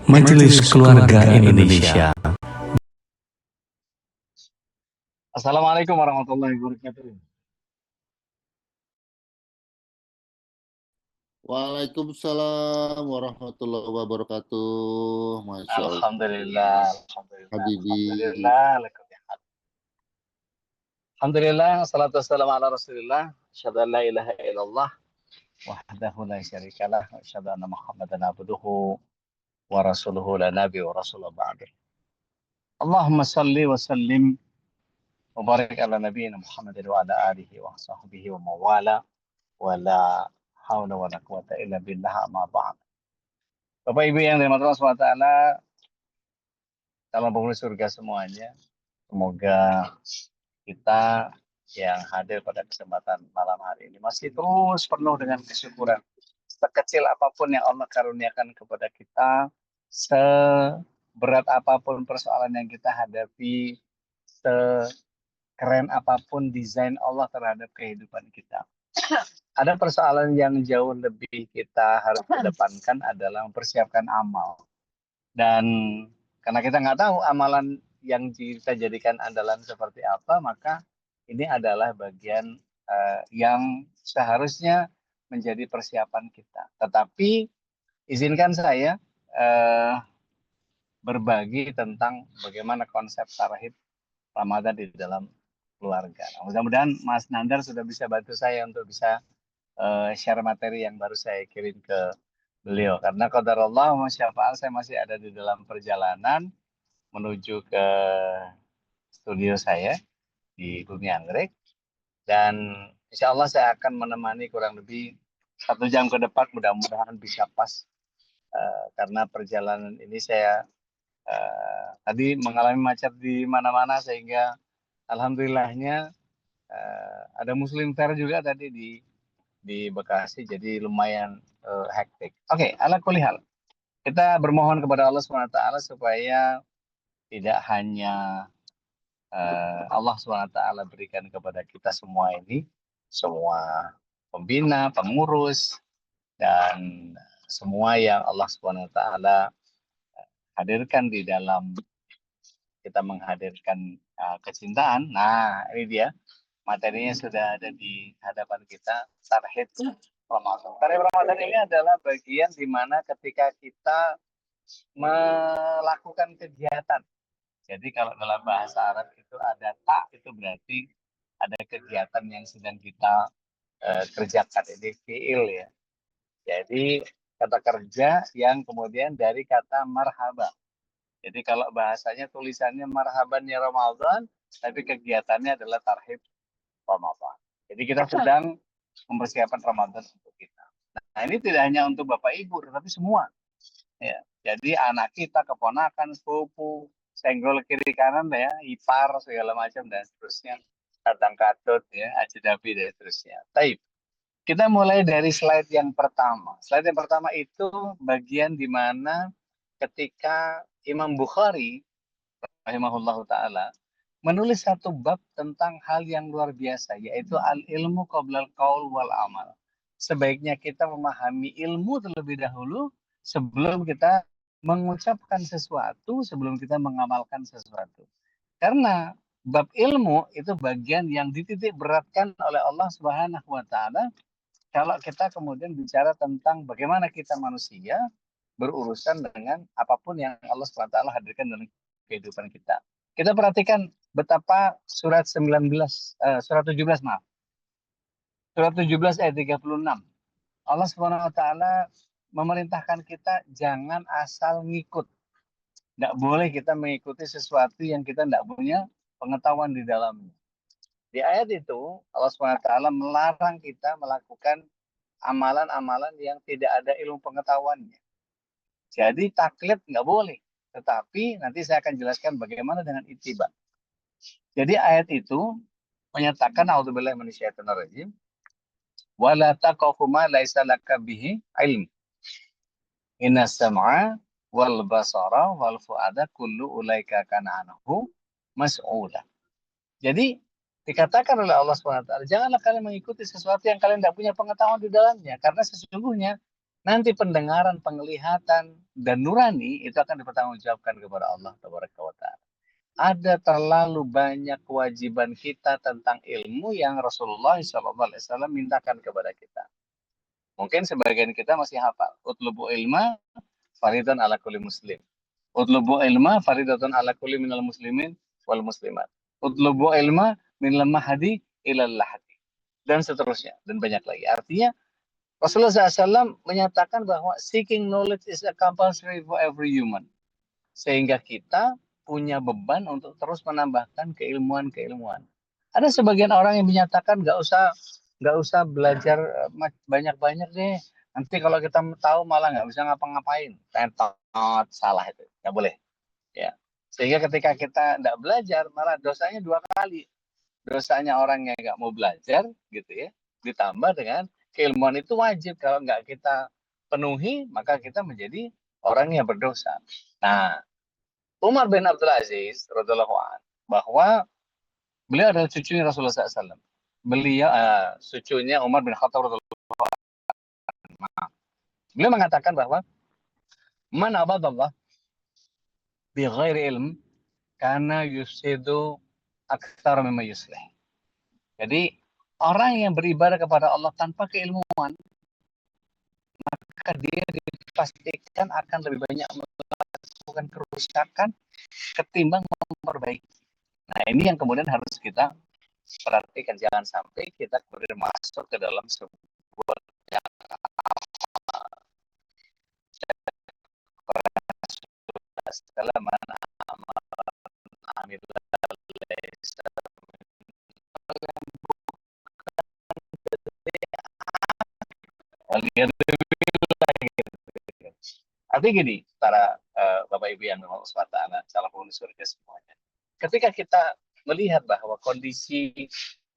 Majelis Keluarga Indonesia. Assalamualaikum warahmatullahi wabarakatuh. Waalaikumsalam warahmatullahi wabarakatuh. Masya Allah, Alhamdulillah, alhamdulillah, Habibi. alhamdulillah. Alhamdulillah, salatu wassalamu ala Rasulillah. Asyhadu an la ilaha illallah wahdahu la syarikalah wa asyhadu anna Muhammadan abduhu wa rasuluhu la nabi wa rasulullah ba'du. Allahumma salli wa sallim wa barik ala nabiyyina Muhammadin wa ala alihi wa sahbihi wa mawala wa la haula wa la quwata illa billah amma ba'd. Bapak Ibu yang dirahmati Allah SWT, calon penghuni surga semuanya, semoga kita yang hadir pada kesempatan malam hari ini masih terus penuh dengan kesyukuran. Sekecil apapun yang Allah karuniakan kepada kita, seberat apapun persoalan yang kita hadapi, sekeren apapun desain Allah terhadap kehidupan kita. Ada persoalan yang jauh lebih kita harus kedepankan adalah mempersiapkan amal. Dan karena kita nggak tahu amalan yang kita jadikan andalan seperti apa, maka ini adalah bagian yang seharusnya menjadi persiapan kita. Tetapi izinkan saya berbagi tentang bagaimana konsep tarhib Ramadan di dalam keluarga. Nah, mudah-mudahan Mas Nandar sudah bisa bantu saya untuk bisa share materi yang baru saya kirim ke beliau. Karena qadarullah masyafa'al saya masih ada di dalam perjalanan menuju ke studio saya di Bumi Anggrek. Dan insya Allah saya akan menemani kurang lebih 1 jam ke depan, mudah-mudahan bisa pas. Karena perjalanan ini saya tadi mengalami macet di mana-mana sehingga alhamdulillahnya ada Muslim Fair juga tadi di Bekasi, jadi lumayan hektik. Oke, ala kulli hal. Kita bermohon kepada Allah SWT supaya tidak hanya Allah SWT berikan kepada kita semua ini, semua pembina, pengurus, dan semua yang Allah SWT hadirkan di dalam kita menghadirkan kecintaan. Nah, ini dia. Materinya sudah ada di hadapan kita, tarhib Ramadan. Tarhib Ramadan ini adalah bagian di mana ketika kita melakukan kegiatan. Jadi kalau dalam bahasa Arab itu ada tak, itu berarti ada kegiatan yang sedang kita kerjakan. Ini fi'il ya. Jadi kata kerja yang kemudian dari kata marhaba. Jadi kalau bahasanya tulisannya marhaban ya Ramadan, tapi kegiatannya adalah tarhib Ramadan. Jadi kita sedang mempersiapkan Ramadan untuk kita. Nah, ini tidak hanya untuk Bapak Ibu, tetapi semua. Ya. Jadi anak kita, keponakan, sepupu, senggol kiri kanan ya, ipar segala macam dan seterusnya, kadang katut ya, ajudabi dan seterusnya. Baik. Kita mulai dari slide yang pertama. Slide yang pertama itu bagian di mana ketika Imam Bukhari rahimahullahu taala menulis satu bab tentang hal yang luar biasa, yaitu al-ilmu qoblal qaul wal amal. Sebaiknya kita memahami ilmu terlebih dahulu sebelum kita mengucapkan sesuatu, sebelum kita mengamalkan sesuatu. Karena bab ilmu itu bagian yang dititik beratkan oleh Allah Subhanahu wa taala kalau kita kemudian bicara tentang bagaimana kita manusia berurusan dengan apapun yang Allah Subhanahu wa taala hadirkan dalam kehidupan kita. Kita perhatikan betapa surat 17 maaf. Surat 17 ayat 36. Allah Subhanahu wa taala memerintahkan kita jangan asal ngikut. Tidak boleh kita mengikuti sesuatu yang kita tidak punya pengetahuan di dalamnya. Di ayat itu Allah Subhanahu wa taala melarang kita melakukan amalan-amalan yang tidak ada ilmu pengetahuannya. Jadi taklid nggak boleh. Tetapi nanti saya akan jelaskan bagaimana dengan ittiba. Jadi ayat itu menyatakan auzubillahi minasyaitonir rajim wala taqfu ma laisa laka bihi ilm. Innas sam'a wal basara wal fuada kullu ulaika kana anhu mas'ula. Jadi dikatakan oleh Allah SWT, janganlah kalian mengikuti sesuatu yang kalian tidak punya pengetahuan di dalamnya, karena sesungguhnya Nanti pendengaran, penglihatan, dan nurani itu akan dipertanggungjawabkan kepada Allah Tabaraka wa Ta'ala. Ada terlalu banyak kewajiban kita tentang ilmu yang Rasulullah SAW mintakan kepada kita. Mungkin sebagian kita masih hafal. Utlubu ilma faridan ala kulli muslim. Utlubu ilma faridatun ala kulli minal muslimin wal muslimat. Utlubu ilma minal mahdi ilal lahdi. Dan seterusnya. Dan banyak lagi. Artinya Rasulullah SAW menyatakan bahwa seeking knowledge is a compulsory for every human. Sehingga kita punya beban untuk terus menambahkan keilmuan-keilmuan. Ada sebagian orang yang menyatakan nggak usah belajar banyak-banyak deh. Nanti kalau kita tahu malah nggak bisa ngapa-ngapain. Tentot, salah itu. Nggak boleh. Ya. Sehingga ketika kita nggak belajar, malah dosanya dua kali. Dosanya orang yang nggak mau belajar, gitu ya. Ditambah dengan keilmuan itu wajib. Kalau nggak kita penuhi, maka kita menjadi orang yang berdosa. Nah, Umar bin Abdul Aziz radhiyallahu an, bahwa beliau adalah cucunya Rasulullah SAW. Beliau cucunya Umar bin Khattab radhiyallahu an. Beliau mengatakan bahwa man abadallah bi ghairi ilm karena yusidu aktsar mimma yuslih. Jadi orang yang beribadah kepada Allah tanpa keilmuan, maka dia dipastikan akan lebih banyak melakukan kerusakan ketimbang memperbaiki. Nah, ini yang kemudian harus kita perhatikan, jangan sampai kita kemudian masuk ke dalam sebuah segala mana artinya gini, para Bapak Ibu yang Allah SWT, calon penghuni surga semuanya. Ketika kita melihat bahwa kondisi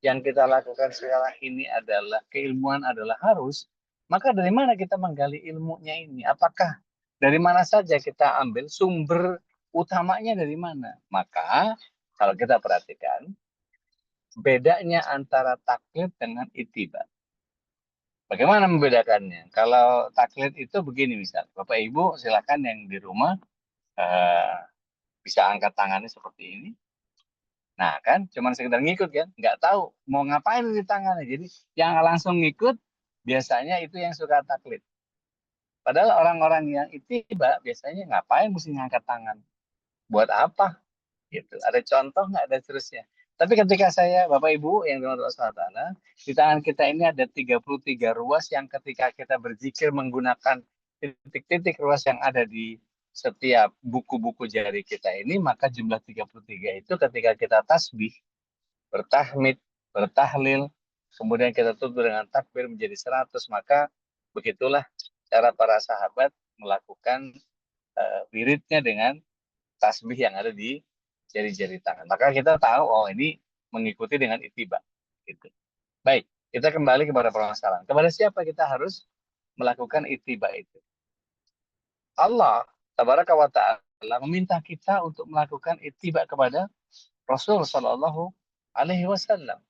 yang kita lakukan sekarang ini adalah keilmuan adalah harus, maka dari mana kita menggali ilmunya ini? Apakah dari mana saja kita ambil sumber utamanya dari mana? Maka kalau kita perhatikan bedanya antara taklid dengan ittiba. Bagaimana membedakannya? Kalau taklid itu begini misal, Bapak Ibu silakan yang di rumah bisa angkat tangannya seperti ini. Nah kan, cuman sekedar ngikut kan, nggak tahu mau ngapain di tangannya. Jadi yang langsung ngikut biasanya itu yang suka taklid. Padahal orang-orang yang ittiba biasanya ngapain mesti ngangkat tangan? Buat apa? Gitu. Ada contoh nggak, ada terusnya. Tapi ketika saya, Bapak Ibu yang dirahmati Allah, di tangan kita ini ada 33 ruas yang ketika kita berzikir menggunakan titik-titik ruas yang ada di setiap buku-buku jari kita ini, maka jumlah 33 itu ketika kita tasbih, bertahmid, bertahlil, kemudian kita tutup dengan takbir menjadi 100, maka begitulah cara para sahabat melakukan wiridnya dengan tasbih yang ada di jari-jari tangan. Maka kita tahu, oh ini mengikuti dengan ittiba. Gitu. Baik, kita kembali kepada permasalahan. Kepada siapa kita harus melakukan ittiba itu? Allah Tabaraka wa Ta'ala meminta kita untuk melakukan ittiba kepada Rasul Sallallahu Alaihi Wasallam.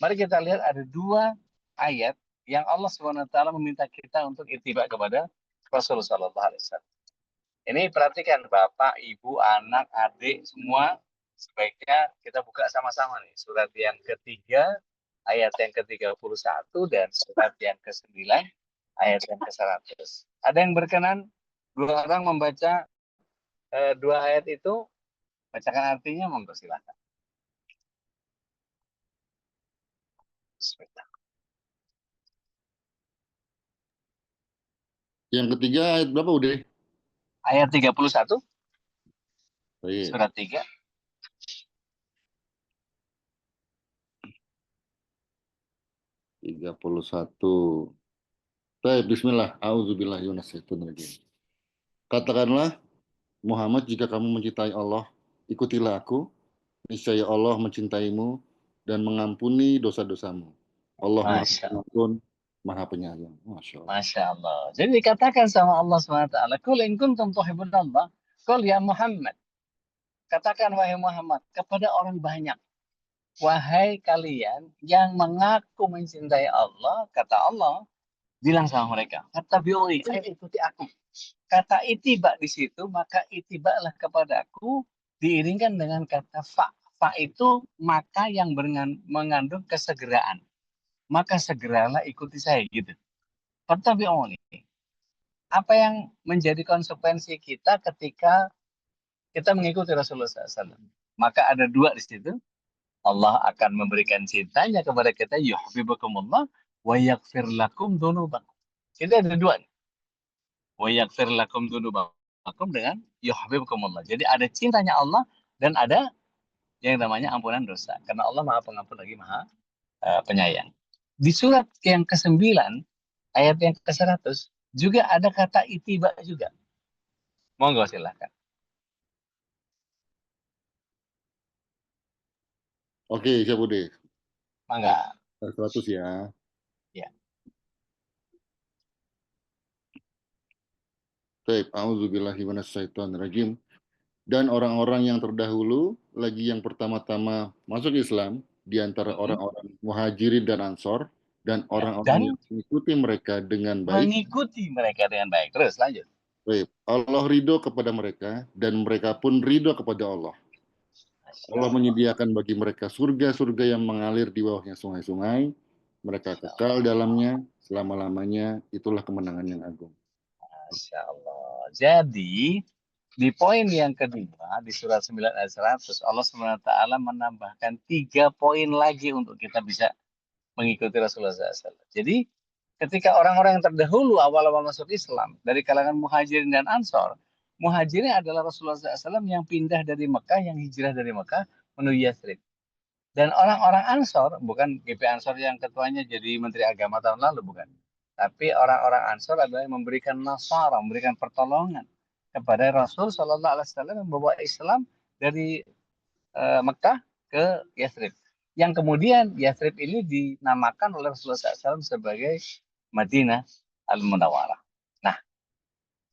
Mari kita lihat ada dua ayat yang Allah Subhanahu Wa Ta'ala meminta kita untuk ittiba kepada Rasul Sallallahu Alaihi Wasallam. Ini perhatikan Bapak, Ibu, anak, adik, semua sebaiknya kita buka sama-sama nih. Surat yang ketiga, ayat yang ke-31 dan surat yang ke-9, ayat yang ke-100. Ada yang berkenan dua orang membaca dua ayat itu? Bacakan artinya, monggo silakan. Bismillah. Yang ketiga ayat berapa udah? Ayat 31, Baik. surat 3. Baik, bismillah. Auzubillahi minasyaitonirrajim. Katakanlah, Muhammad, jika kamu mencintai Allah, ikutilah aku. Niscaya Allah mencintaimu dan mengampuni dosa-dosamu. Allah Maha Pengampun, Maha Penyayang. Masya Allah. Masya Allah. Jadi dikatakan sama Allah SWT, Qul in kuntum tuhibbunallah, qul ya Muhammad. Katakan wahai Muhammad kepada orang banyak. Wahai kalian yang mengaku mencintai Allah, kata Allah, Bilang sama mereka, fattabi'uni, ayo ikuti aku. Kata itiba di situ, maka itibaklah kepadaku diiringkan dengan kata fa. Fa itu maka yang mengandung kesegeraan. Maka segeralah ikuti saya gitu. Fattabi'uni. Apa yang menjadi konsekuensi kita ketika kita mengikuti Rasulullah SAW? Maka ada dua di situ. Allah akan memberikan cintanya kepada kita, yuhibbukumullah wa yaghfir lakum dzunubakum. Itu ada dua. Wa yaghfir lakum dzunubakum dengan yuhibbukumullah. Jadi ada cintanya Allah dan ada yang namanya ampunan dosa. Karena Allah Maha Pengampun lagi Maha Penyayang. Di surat yang ke-9 ayat yang ke-100 juga ada kata itiba juga. Monggo silahkan. Oke, siap Bude. Mangga. 100 ya. Ya. Baik, a'udzubillahi minasyaitonirrajim. Dan orang-orang yang terdahulu lagi yang pertama-tama masuk Islam di antara orang-orang Muhajirin dan Ansor dan orang-orang Dan yang mengikuti mereka dengan baik. mengikuti mereka dengan baik. Terus lanjut. Baik, Allah ridho kepada mereka dan mereka pun ridho kepada Allah. Allah menyediakan bagi mereka surga-surga yang mengalir di bawahnya sungai-sungai. Mereka kekal dalamnya selama-lamanya. Itulah kemenangan yang agung. Masya Allah. Jadi, di poin yang kedua, di surat 9 ayat 100, Allah SWT menambahkan 3 poin lagi untuk kita bisa mengikuti Rasulullah SAW. Jadi, ketika orang-orang yang terdahulu awal-awal masuk Islam, dari kalangan Muhajirin dan Ansor, Muhajirin adalah Rasulullah SAW yang pindah dari Mekah, yang hijrah dari Mekah menuju Yathrib. Dan orang-orang Ansor, bukan GP Ansor yang ketuanya jadi Menteri Agama tahun lalu, bukan. Tapi orang-orang Ansor adalah yang memberikan nasara, memberikan pertolongan kepada Rasul Shallallahu Alaihi Wasallam yang membawa Islam dari Mekah ke Yathrib. Yang kemudian Yathrib ini dinamakan oleh Rasulullah SAW sebagai Madinah Al-Munawwarah. Nah,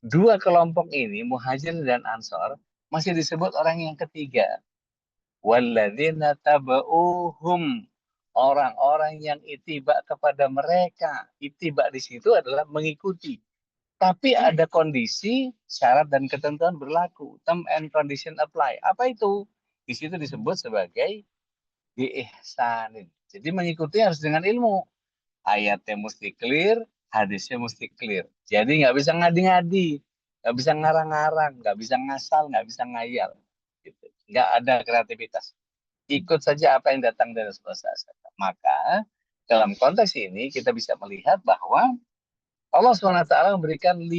dua kelompok ini, Muhajir dan Ansor, masih disebut orang yang ketiga. Walladzina taba'uhum, orang-orang yang ittiba kepada mereka. Ittiba di situ adalah mengikuti. Tapi ada kondisi, syarat dan ketentuan berlaku. Term and condition apply. Apa itu? Di situ disebut sebagai biihsanin. Jadi mengikuti harus dengan ilmu. Ayatnya mesti clear, hadisnya mesti clear. Jadi nggak bisa ngadi-ngadi, nggak bisa ngarang-ngarang, nggak bisa ngasal, nggak bisa ngayal. Gitu. Nggak ada kreativitas. Ikut saja apa yang datang dari Rasulullah SAW. Maka dalam konteks ini kita bisa melihat bahwa Allah SWT memberikan 5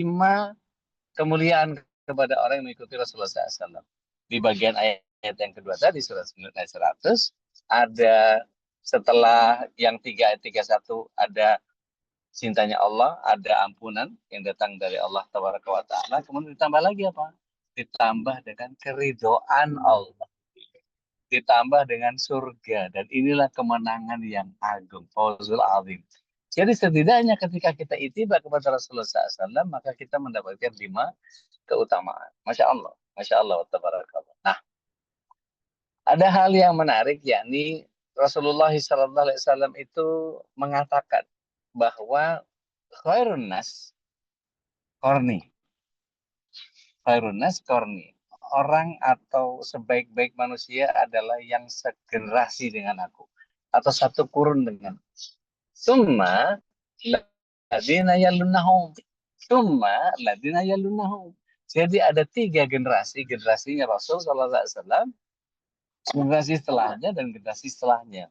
kemuliaan kepada orang yang mengikuti Rasulullah SAW. Di bagian ayat yang kedua tadi, surat 9 ayat 100, ada setelah yang 3 ayat 31, ada cintanya Allah, ada ampunan yang datang dari Allah Tabaraka wa Ta'ala. Kemudian ditambah lagi apa? Ditambah dengan keridhaan Allah. Ditambah dengan surga. Dan inilah kemenangan yang agung. Fawzul azim. Jadi setidaknya ketika kita itiba kepada Rasulullah SAW, maka kita mendapatkan 5 keutamaan. Masya Allah. Masya Allah. Nah, ada hal yang menarik, yakni Rasulullah SAW itu mengatakan bahwa khairun nas korni. Khairun nas korni. Orang atau sebaik-baik manusia adalah yang segenerasi dengan aku. Atau satu kurun dengan aku. Summa ladina yalunahum. Summa ladina yalunahum. Jadi ada 3 generasi. Generasinya Rasul SAW, generasi setelahnya, dan generasi setelahnya.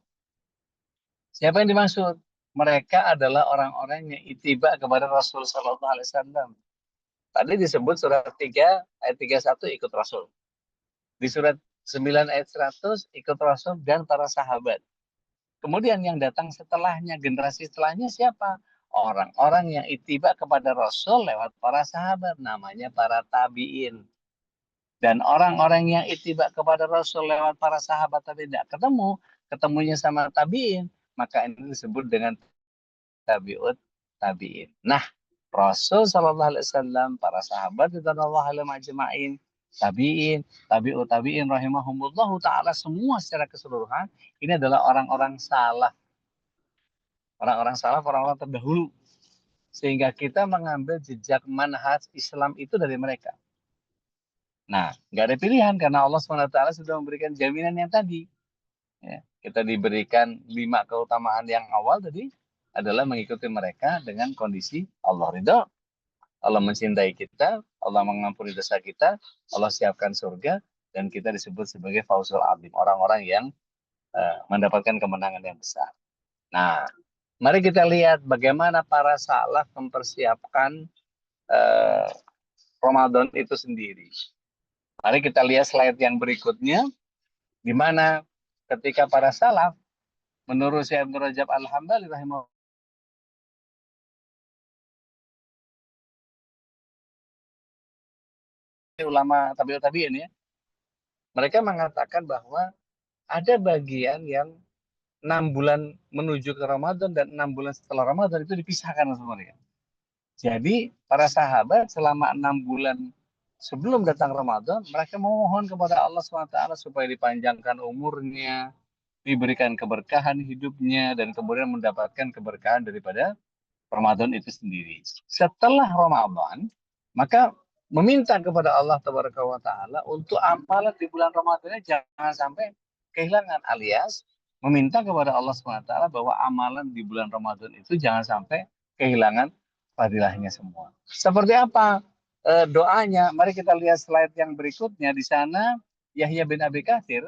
Siapa yang dimaksud? Mereka adalah orang-orang yang itiba kepada Rasul SAW. Tadi disebut surat 3 ayat 31 ikut Rasul. Di surat 9 ayat 100 ikut Rasul dan para sahabat. Kemudian yang datang setelahnya, generasi setelahnya siapa? Orang-orang yang itiba kepada Rasul lewat para sahabat, namanya para tabi'in. Dan orang-orang yang itiba kepada Rasul lewat para sahabat tapi tidak ketemunya sama tabi'in, maka ini disebut dengan tabi'ut tabi'in. Nah, Rasul Shallallahu Alaihi Wasallam, para sahabat radhiyallahu anhum ajma'in, tabi'in, tabi'ut tabi'in rahimahumullah taala, semua secara keseluruhan ini adalah orang-orang salaf. Orang-orang salaf, orang-orang terdahulu. sehingga kita mengambil jejak manhaj Islam itu dari mereka. Nah, nggak ada pilihan karena Allah SWT sudah memberikan jaminan yang tadi. Ya, kita diberikan 5 keutamaan yang awal tadi adalah mengikuti mereka dengan kondisi Allah ridho, Allah mencintai kita, Allah mengampuni dosa kita, Allah siapkan surga, dan kita disebut sebagai fausul azim, orang-orang yang mendapatkan kemenangan yang besar. Nah, mari kita lihat bagaimana para salaf mempersiapkan Ramadan itu sendiri. Mari kita lihat slide yang berikutnya, di mana ketika para salaf, menurut Syekh Ibnu Rajab Al-Hambali rahimahullah, ulama tabi'ut tabi'in ya, mereka mengatakan bahwa ada bagian yang 6 bulan menuju ke Ramadan dan 6 bulan setelah Ramadan itu dipisahkan semuanya. Jadi para sahabat selama 6 bulan sebelum datang Ramadan, mereka memohon kepada Allah SWT supaya dipanjangkan umurnya, diberikan keberkahan hidupnya, dan kemudian mendapatkan keberkahan daripada Ramadan itu sendiri. Setelah Ramadan, maka meminta kepada Allah Taala untuk amalan di bulan Ramadan jangan sampai kehilangan, alias meminta kepada Allah SWT bahwa amalan di bulan Ramadan itu jangan sampai kehilangan fadilahnya semua. Seperti apa doanya? Mari kita lihat slide yang berikutnya. Di sana Yahya bin Abi Katsir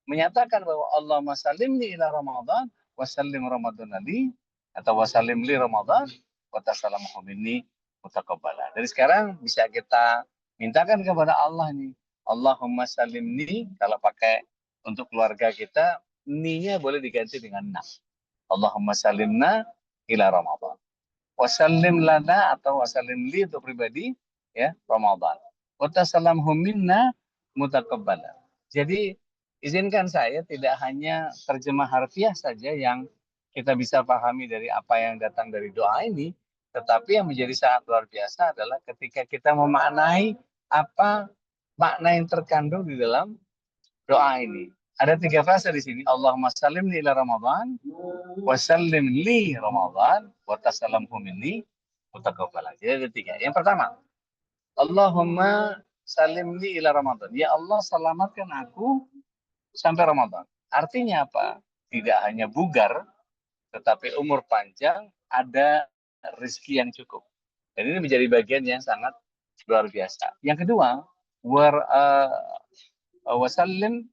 menyatakan bahwa Allahumma sallimni ila Ramadan wa sallim Ramadan ali, atau wa sallim li Ramadan wa tasalamhu minni mutaqabbala. Dari sekarang bisa kita mintakan kepada Allah nih, Allahumma sallimni, kalau pakai untuk keluarga kita, ni-nya boleh diganti dengan na. Allahumma sallimna ila Ramadan. Wasallim lana atau wasallim li untuk pribadi ya Ramadan. Wa tasalamhu minna mutaqabbala. Jadi izinkan saya tidak hanya terjemah harfiah saja yang kita bisa pahami dari apa yang datang dari doa ini, tetapi yang menjadi sangat luar biasa adalah ketika kita memaknai apa makna yang terkandung di dalam doa ini. Ada 3 frasa di sini. Allahumma sallimni ila Ramadan, wasallim li Ramadan, wa tasalamhu minni mutaqabbala. Jadi ada 3. Yang pertama, Allahumma sallimni ila Ramadan. Ya Allah, selamatkan aku sampai Ramadan. Artinya apa? Tidak hanya bugar, tetapi umur panjang, ada rezeki yang cukup. Dan ini menjadi bagian yang sangat luar biasa. Yang kedua, wasallim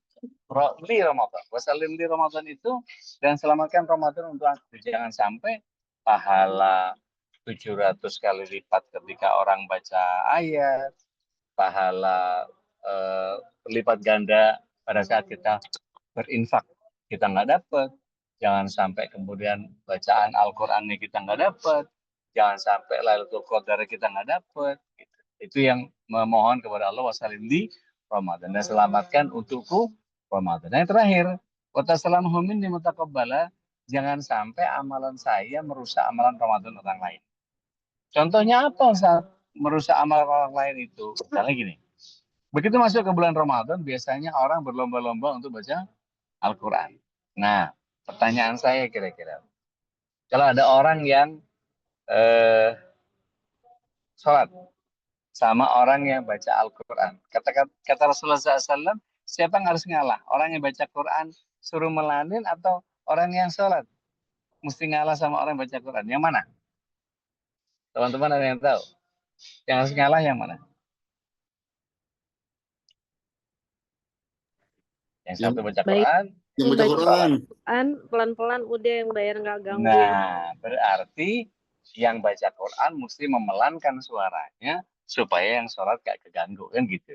li Ramadan. Wasallim li Ramadan itu, dan selamatkan Ramadan untuk aku. Jangan sampai pahala 700 kali lipat ketika orang baca ayat, pahala lipat ganda pada saat kita berinfak kita nggak dapat. Jangan sampai kemudian bacaan Al-Qur'annya kita nggak dapat. Jangan sampai Lailatul Qadar kita nggak dapat. Itu yang memohon kepada Allah, wasallim li Ramadan, dan selamatkan untukku Ramadan. Dan yang terakhir, watassalamhu minni mutaqabbala, jangan sampai amalan saya merusak amalan Ramadan orang lain. Contohnya apa saat merusak amalan orang lain itu? Misalnya gini, begitu masuk ke bulan Ramadan, biasanya orang berlomba-lomba untuk baca Al-Quran. Nah, pertanyaan saya kira-kira, kalau ada orang yang sholat sama orang yang baca Al-Quran, kata Rasulullah SAW, siapa yang harus ngalah? Orang yang baca Quran suruh melanin atau orang yang sholat mesti ngalah sama orang yang baca Quran? Yang mana? Teman-teman ada yang tahu? Yang harus ngalah yang mana? Yang satu baca Quran, yang baca Quran. Pelan-pelan udah, yang bayar nggak ganggu. Nah, berarti yang baca Quran mesti memelankan suaranya supaya yang sholat gak keganggu, kan gitu.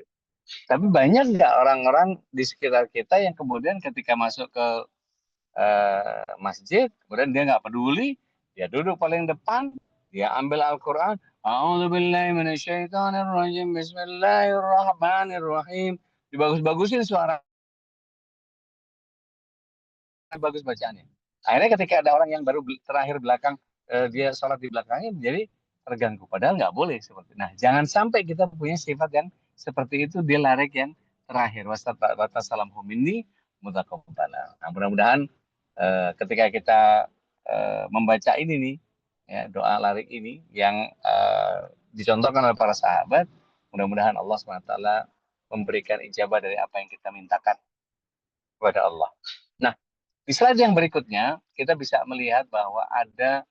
Tapi banyak nggak orang-orang di sekitar kita yang kemudian ketika masuk ke masjid, kemudian dia nggak peduli, dia duduk paling depan, dia ambil Al-Quran, A'udzubillahi minasyaitonirrajim, Bismillahirrahmanirrahim, dibagus-bagusin suara, bagus bacaannya. Akhirnya ketika ada orang yang baru terakhir belakang, dia sholat di belakangnya, jadi terganggu. Padahal nggak boleh seperti. Nah, jangan sampai kita punya sifat yang seperti itu, dia larik yang terakhir. Wassalamu minni mutaqabbala. Nah, mudah-mudahan ketika kita membaca ini nih, ya, doa larik ini yang dicontohkan oleh para sahabat. Mudah-mudahan Allah SWT memberikan ijabah dari apa yang kita mintakan kepada Allah. Nah, di slide yang berikutnya kita bisa melihat bahwa ada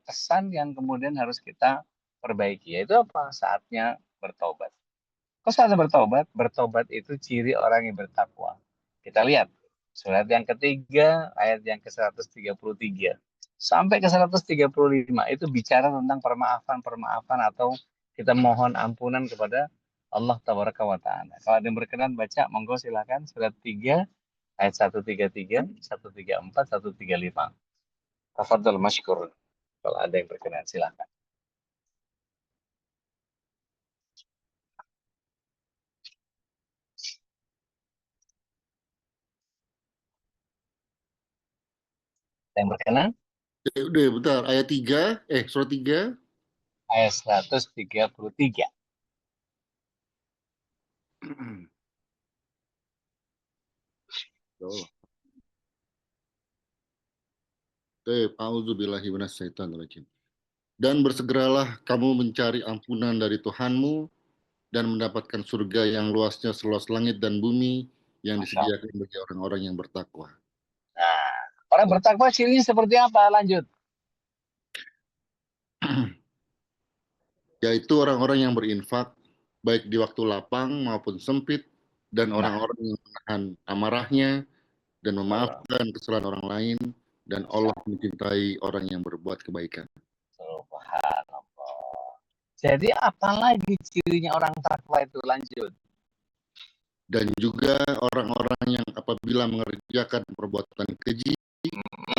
pesan yang kemudian harus kita perbaiki, yaitu apa? Saatnya bertobat. Kok saatnya bertobat? Bertobat itu ciri orang yang bertakwa. Kita lihat surat yang ketiga, ayat yang ke-133 sampai ke-135 itu bicara tentang permaafan-permaafan atau kita mohon ampunan kepada Allah Tabaraka wa Ta'ala. Kalau ada yang berkenan baca, monggo silakan surat 3 ayat 133, 134, 135. Tafadhol masykur. Kalau ada yang berkenan silakan. Ada yang berkenan? Udah, bentar. Ayat 3, surat 3. Ayat 133. Oh. A'udzubillahi minasyaitonirrajim. Dan bersegeralah kamu mencari ampunan dari Tuhanmu dan mendapatkan surga yang luasnya seluas langit dan bumi yang disediakan bagi orang-orang yang bertakwa. Nah, orang bertakwa cirinya seperti apa? Lanjut. Yaitu orang-orang yang berinfak baik di waktu lapang maupun sempit dan orang-orang yang menahan amarahnya dan memaafkan kesalahan orang lain dan Allah mencintai orang yang berbuat kebaikan. Subhanallah. Jadi apalagi cirinya orang takwa itu? Lanjut. Dan juga orang-orang yang apabila mengerjakan perbuatan keji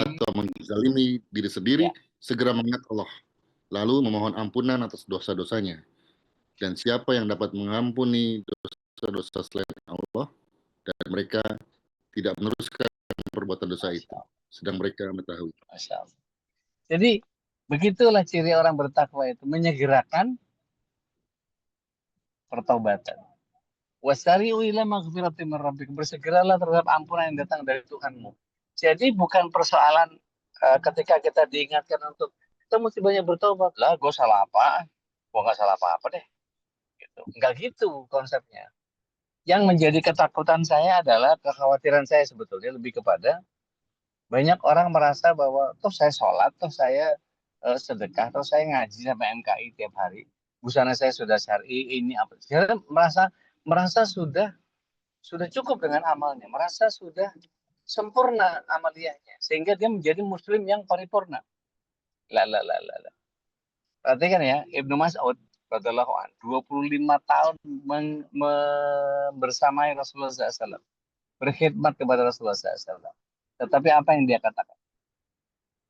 atau menzalimi diri sendiri, segera mengingat Allah, lalu memohon ampunan atas dosa-dosanya. Dan siapa yang dapat mengampuni dosa-dosa selain Allah, dan mereka tidak meneruskan perbuatan dosa itu, sedang mereka mengetahui. Masya Allah. Jadi begitulah ciri orang bertakwa itu, menyegerakan pertobatan. Wasari'u ila maghfiratin min rabbikum, bersegeralah terhadap ampunan yang datang dari Tuhanmu. Jadi bukan persoalan ketika kita diingatkan untuk kita mesti banyak bertobat. Lah, gue salah apa? Gue nggak salah apa-apa deh. Gitu. Enggak gitu konsepnya. Yang menjadi ketakutan saya adalah kekhawatiran saya sebetulnya lebih kepada banyak orang merasa bahwa toh saya sholat, toh saya sedekah, toh saya ngaji sampai MKI tiap hari. Busana saya sudah syar'i, ini apa? Saya merasa sudah cukup dengan amalnya, merasa sudah sempurna amaliyahnya, sehingga dia menjadi muslim yang paripurna. La la la la la. Perhatikan ya, Ibnu Mas'ud radhiyallahu anhu 25 tahun bersamai Rasulullah SAW, berkhidmat kepada Rasulullah SAW. Tetapi apa yang dia katakan?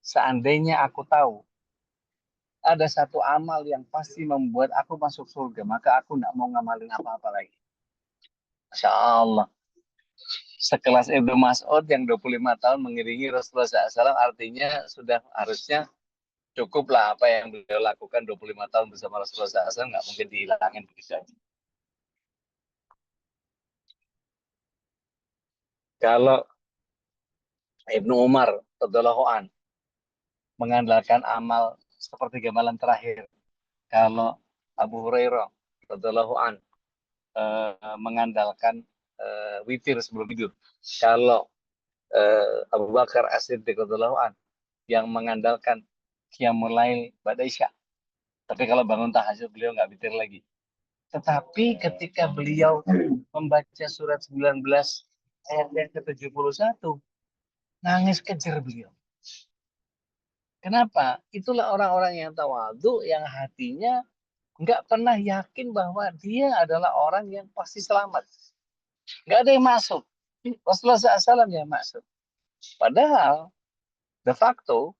Seandainya aku tahu ada satu amal yang pasti membuat aku masuk surga, maka aku tidak mau ngamalin apa-apa lagi. Masya Allah. Sekelas Ibnu Mas'ud yang 25 tahun mengiringi Rasulullah SAW, artinya sudah harusnya cukuplah apa yang beliau lakukan 25 tahun bersama Rasulullah SAW, nggak mungkin dihilangin begitu aja. Kalau Ibnu Umar radhiyallahu an mengandalkan amal sepertiga malam terakhir, kalau Abu Hurairah radhiyallahu an mengandalkan witir sebelum tidur, kalau Abu Bakar As-Siddiq radhiyallahu an yang mengandalkan qiyamul lail ba'da isya. Tapi kalau bangun tahajud beliau nggak witir lagi. Tetapi ketika beliau membaca surat 19 ayat yang ke-71, nangis kejer beliau. Kenapa? Itulah orang-orang yang tawadhu, yang hatinya nggak pernah yakin bahwa dia adalah orang yang pasti selamat. Nggak ada yang masuk. Rasulullah SAW yang masuk. Padahal, de facto,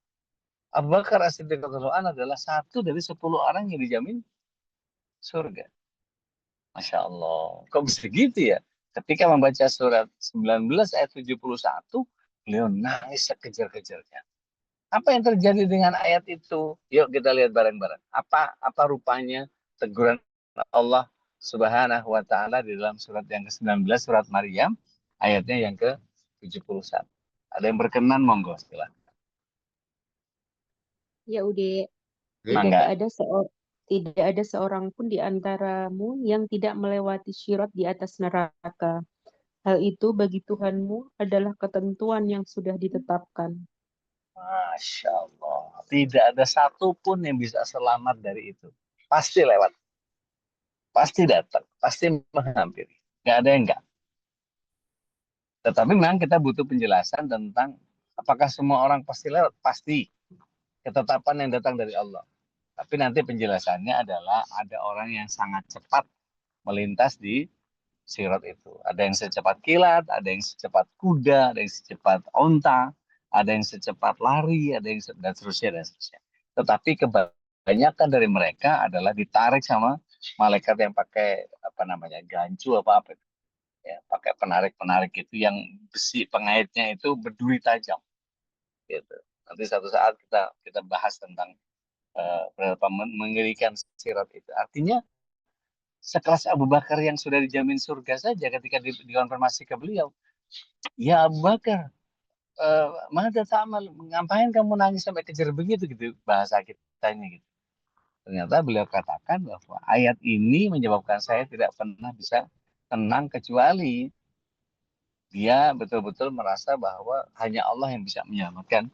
Abu Bakar As-Siddiq adalah satu dari 10 orang yang dijamin surga. Masya Allah. Kok bisa gitu ya? Ketika membaca surat 19 ayat 71, beliau nangis sekejar-kejarnya. Apa yang terjadi dengan ayat itu? Yuk kita lihat bareng-bareng. Apa rupanya teguran Allah Subhanahu wa Ta'ala di dalam surat yang ke-19, surat Maryam, ayatnya yang ke-71. Ada yang berkenan, monggo silakan. Ya udah, Oke. Mangga. tidak ada seorang pun di antaramu yang tidak melewati syirat di atas neraka. Hal itu bagi Tuhanmu adalah ketentuan yang sudah ditetapkan. Masya Allah. Tidak ada satupun yang bisa selamat dari itu. Pasti lewat. Pasti datang. Pasti menghampiri. Nggak ada yang nggak. Tetapi memang kita butuh penjelasan tentang apakah semua orang pasti lewat. Pasti. Ketetapan yang datang dari Allah. Tapi nanti penjelasannya adalah ada orang yang sangat cepat melintas di sirat itu. Ada yang secepat kilat, ada yang secepat kuda, ada yang secepat onta, ada yang secepat lari, ada yang dan seterusnya dan seterusnya. Tetapi kebanyakan dari mereka adalah ditarik sama malaikat yang pakai apa namanya gancu apa apa itu. Ya, pakai penarik-penarik itu yang besi pengaitnya itu berduri tajam gitu. Nanti satu saat kita kita bahas tentang berapa mengerikan sirat itu. Artinya sekelas Abu Bakar yang sudah dijamin surga saja ketika dikonfirmasi ke beliau, ya Abu Bakar, mana ta'amal, ngapain kamu nangis sampai kejer begitu gitu bahasa kitanya gitu. Ternyata beliau katakan bahwa ayat ini menyebabkan saya tidak pernah bisa tenang kecuali dia betul-betul merasa bahwa hanya Allah yang bisa menyelamatkan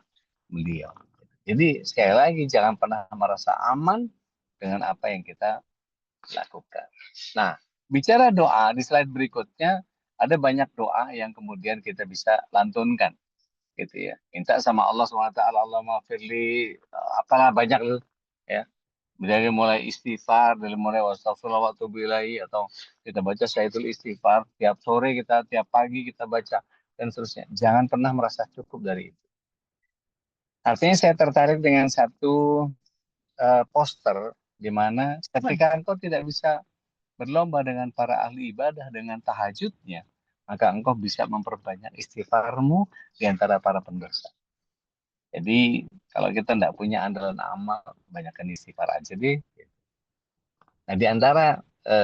beliau. Jadi sekali lagi jangan pernah merasa aman dengan apa yang kita lakukan. Nah, bicara doa di slide berikutnya ada banyak doa yang kemudian kita bisa lantunkan gitu ya. Minta sama Allah SWT, Allah maafirli, apalah banyak tuh ya. Dari mulai istighfar, dari mulai wastaghfirullah wa atubu ilaihi, atau kita baca Sayyidul Istighfar tiap sore kita, tiap pagi kita baca dan seterusnya. Jangan pernah merasa cukup dari itu. Artinya saya tertarik dengan satu poster di mana ketika engkau tidak bisa berlomba dengan para ahli ibadah dengan tahajudnya, maka engkau bisa memperbanyak istighfarmu di antara para pendosa. Jadi kalau kita tidak punya andalan amal, banyakkan istighfar aja deh. Nah di antara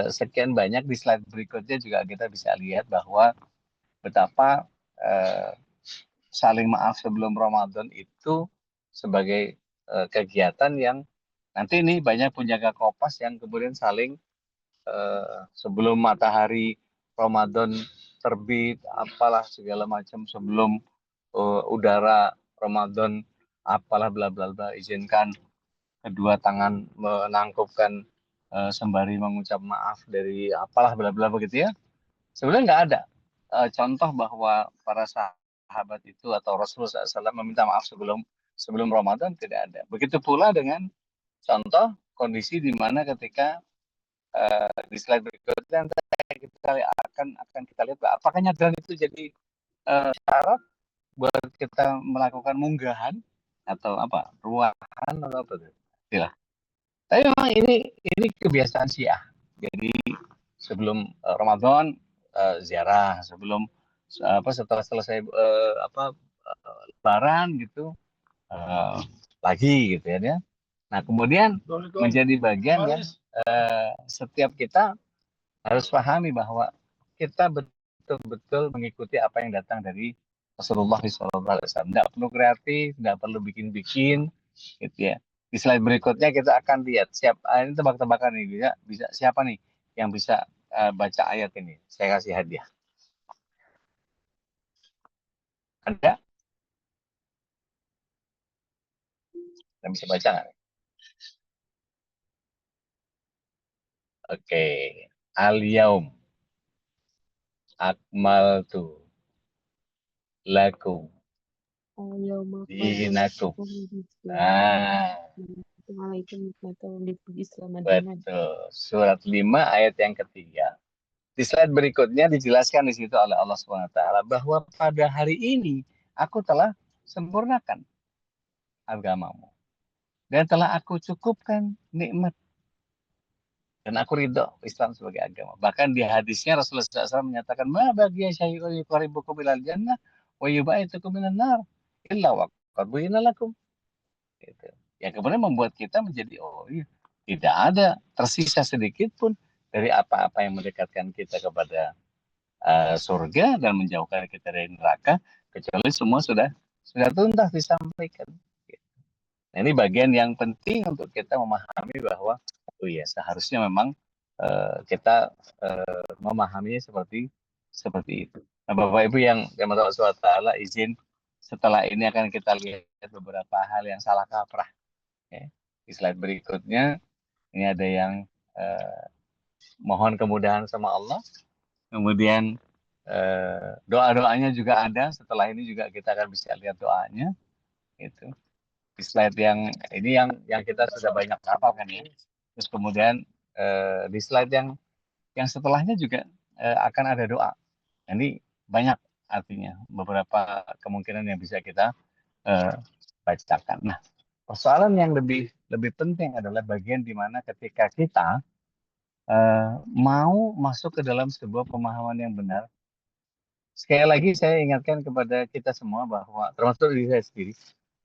sekian banyak di slide berikutnya juga kita bisa lihat bahwa betapa saling maaf sebelum Ramadan itu sebagai kegiatan yang nanti ini banyak penjaga kopas yang kemudian saling sebelum matahari Ramadan terbit, apalah segala macam sebelum udara Ramadan, apalah bla bla bla, izinkan kedua tangan menangkupkan sembari mengucap maaf dari apalah bla bla begitu ya. Sebenarnya nggak ada contoh bahwa para sahabat itu atau Rasulullah SAW meminta maaf sebelum sebelum Ramadan, tidak ada. Begitu pula dengan contoh kondisi di mana ketika di slide berikutnya kita akan kita lihat apakah nyadran itu jadi syarat buat kita melakukan munggahan atau apa ruahan atau apa itu. Tidak. Tapi memang ini kebiasaan Syiah. Jadi sebelum Ramadan ziarah, sebelum apa setelah selesai Lebaran gitu uh, lagi gitu ya. Nah kemudian menjadi bagian ya setiap kita harus pahami bahwa kita betul-betul mengikuti apa yang datang dari Rasulullah SAW. Tidak perlu kreatif, tidak perlu bikin-bikin, gitu ya. Di slide berikutnya kita akan lihat siapa ini tebak-tebakan nih bisa siapa nih yang bisa baca ayat ini. Saya kasih hadiah. Ada? Yang bisa baca nggak? Oke. Al-yaum akmaltu lakum dinakum. Ah, betul. Surat 5 ayat yang ketiga. Di slide berikutnya dijelaskan di situ oleh Allah SWT bahwa pada hari ini aku telah sempurnakan agamamu dan telah aku cukupkan nikmat dan aku ridho Islam sebagai agama. Bahkan di hadisnya Rasulullah SAW menyatakan ma bagiya syai'un yuqarribukum ilal jannah wa yub'itukum minan nar illa wa qad lakum. Gitu. Yang kemudian membuat kita menjadi oh iya, tidak ada tersisa sedikit pun dari apa-apa yang mendekatkan kita kepada surga dan menjauhkan kita dari neraka kecuali semua sudah tuntas disampaikan. Nah, ini bagian yang penting untuk kita memahami bahwa oh iya seharusnya memang kita memahaminya seperti itu. Nah, Bapak Ibu yang Allah SWT, izin setelah ini akan kita lihat beberapa hal yang salah kaprah. Ya. Di slide berikutnya ini ada yang eh, mohon kemudahan sama Allah, kemudian doa-doanya juga ada. Setelah ini juga kita akan bisa lihat doanya. Itu di slide yang ini yang kita sudah banyak hafal kan ya. Terus kemudian di slide yang setelahnya juga akan ada doa. Ini banyak artinya beberapa kemungkinan yang bisa kita eh, bacakan. Nah, persoalan yang lebih lebih penting adalah bagian di mana ketika kita mau masuk ke dalam sebuah pemahaman yang benar. Sekali lagi saya ingatkan kepada kita semua bahwa termasuk diri saya sendiri,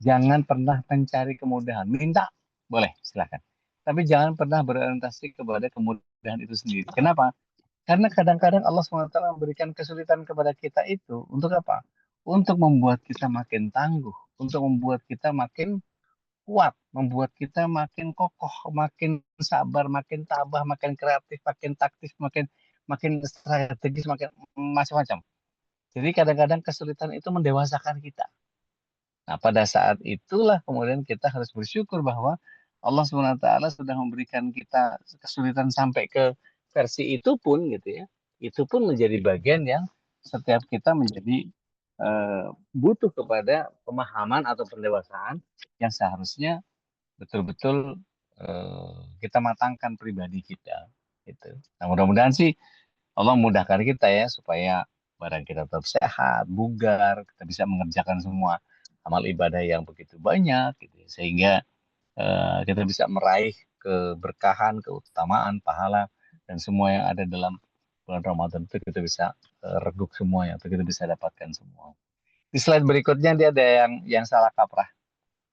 jangan pernah mencari kemudahan. Minta boleh, silakan. Tapi jangan pernah berorientasi kepada kemudahan itu sendiri. Kenapa? Karena kadang-kadang Allah SWT memberikan kesulitan kepada kita itu untuk apa? Untuk membuat kita makin tangguh, untuk membuat kita makin kuat, membuat kita makin kokoh, makin sabar, makin tabah, makin kreatif, makin taktis, makin makin strategis, makin macam-macam. Jadi kadang-kadang kesulitan itu mendewasakan kita. Nah, pada saat itulah kemudian kita harus bersyukur bahwa Allah SWT sudah memberikan kita kesulitan sampai ke versi itu pun gitu ya. Itu pun menjadi bagian yang setiap kita menjadi butuh kepada pemahaman atau pendewasaan yang seharusnya betul-betul kita matangkan pribadi kita. Gitu. Nah, mudah-mudahan sih Allah memudahkan kita ya supaya badan kita tetap sehat, bugar, kita bisa mengerjakan semua amal ibadah yang begitu banyak gitu ya. Sehingga kita bisa meraih keberkahan, keutamaan, pahala dan semua yang ada dalam bulan Ramadan itu kita bisa reguk semuanya, atau kita bisa dapatkan semua. Di slide berikutnya dia ada yang salah kaprah.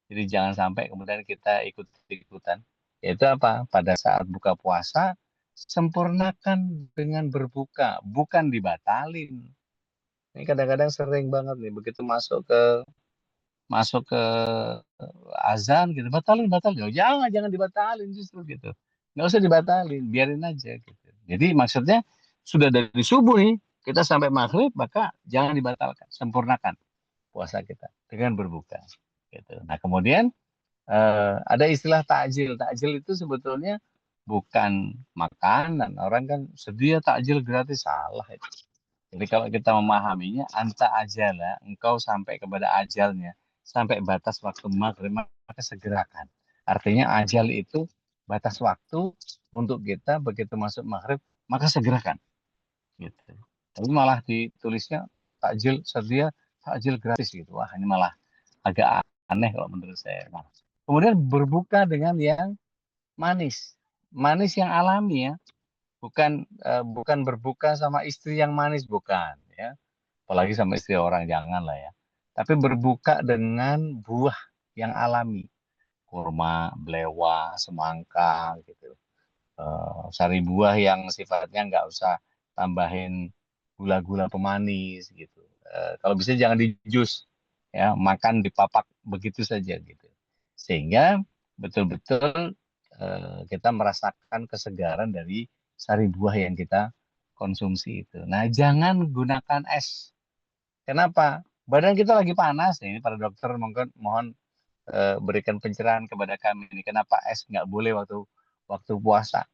Jadi jangan sampai kemudian kita ikut-ikutan. Yaitu apa? Pada saat buka puasa, sempurnakan dengan berbuka, bukan dibatalin. Ini kadang-kadang sering banget nih, begitu masuk ke azan gitu, batalin. Oh, jangan dibatalin justru gitu. Nggak usah dibatalin, biarin aja gitu. Jadi maksudnya sudah dari subuh nih, kita sampai maghrib, maka jangan dibatalkan, sempurnakan puasa kita dengan berbuka. Gitu. Nah kemudian ada istilah takjil. Takjil itu sebetulnya bukan makanan. Orang kan sedia takjil gratis, salah itu. Jadi kalau kita memahaminya, anta ajala, engkau sampai kepada ajalnya, sampai batas waktu maghrib, maka segerakan. Artinya ajal itu batas waktu untuk kita begitu masuk maghrib, maka segerakan. Gitu. Tapi malah ditulisnya takjil sedia, takjil gratis gitu. Wah ini malah agak aneh kalau menurut saya. Nah, kemudian berbuka dengan yang manis, manis yang alami ya, bukan berbuka sama istri yang manis, bukan ya, apalagi sama istri orang, jangan lah ya. Tapi berbuka dengan buah yang alami, kurma, belewa, semangka gitu. Sari buah yang sifatnya nggak usah tambahin gula-gula pemanis gitu. Kalau bisa jangan di jus ya, makan di papak begitu saja gitu. Sehingga betul-betul kita merasakan kesegaran dari sari buah yang kita konsumsi itu. Nah, jangan gunakan es. Kenapa? Badan kita lagi panas. Ini para dokter mohon berikan pencerahan kepada kami ini. Kenapa es nggak boleh waktu waktu puasa?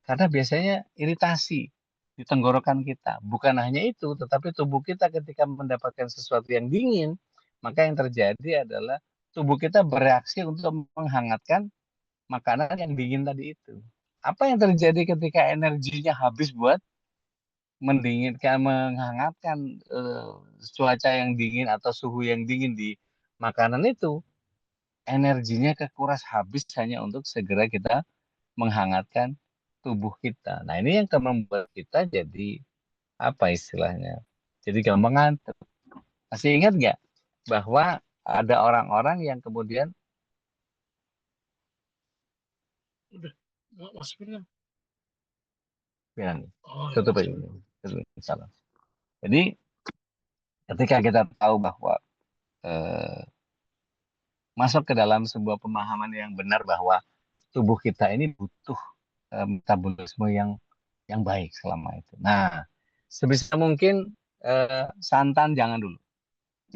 Karena biasanya iritasi di tenggorokan kita. Bukan hanya itu, tetapi tubuh kita ketika mendapatkan sesuatu yang dingin, maka yang terjadi adalah tubuh kita bereaksi untuk menghangatkan makanan yang dingin tadi itu. Apa yang terjadi ketika energinya habis buat mendinginkan, menghangatkan cuaca yang dingin atau suhu yang dingin di makanan itu? Energinya kekuras habis hanya untuk segera kita menghangatkan tubuh kita. Nah, ini yang akan membuat kita jadi apa istilahnya? Jadi gampang ngantuk. Masih ingat nggak bahwa ada orang-orang yang kemudian udah masukin kan? Biar nih, tutup aja ini. Salah. Jadi ketika kita tahu bahwa eh, masuk ke dalam sebuah pemahaman yang benar bahwa tubuh kita ini butuh metabolisme yang baik selama itu. Nah, sebisa mungkin santan jangan dulu,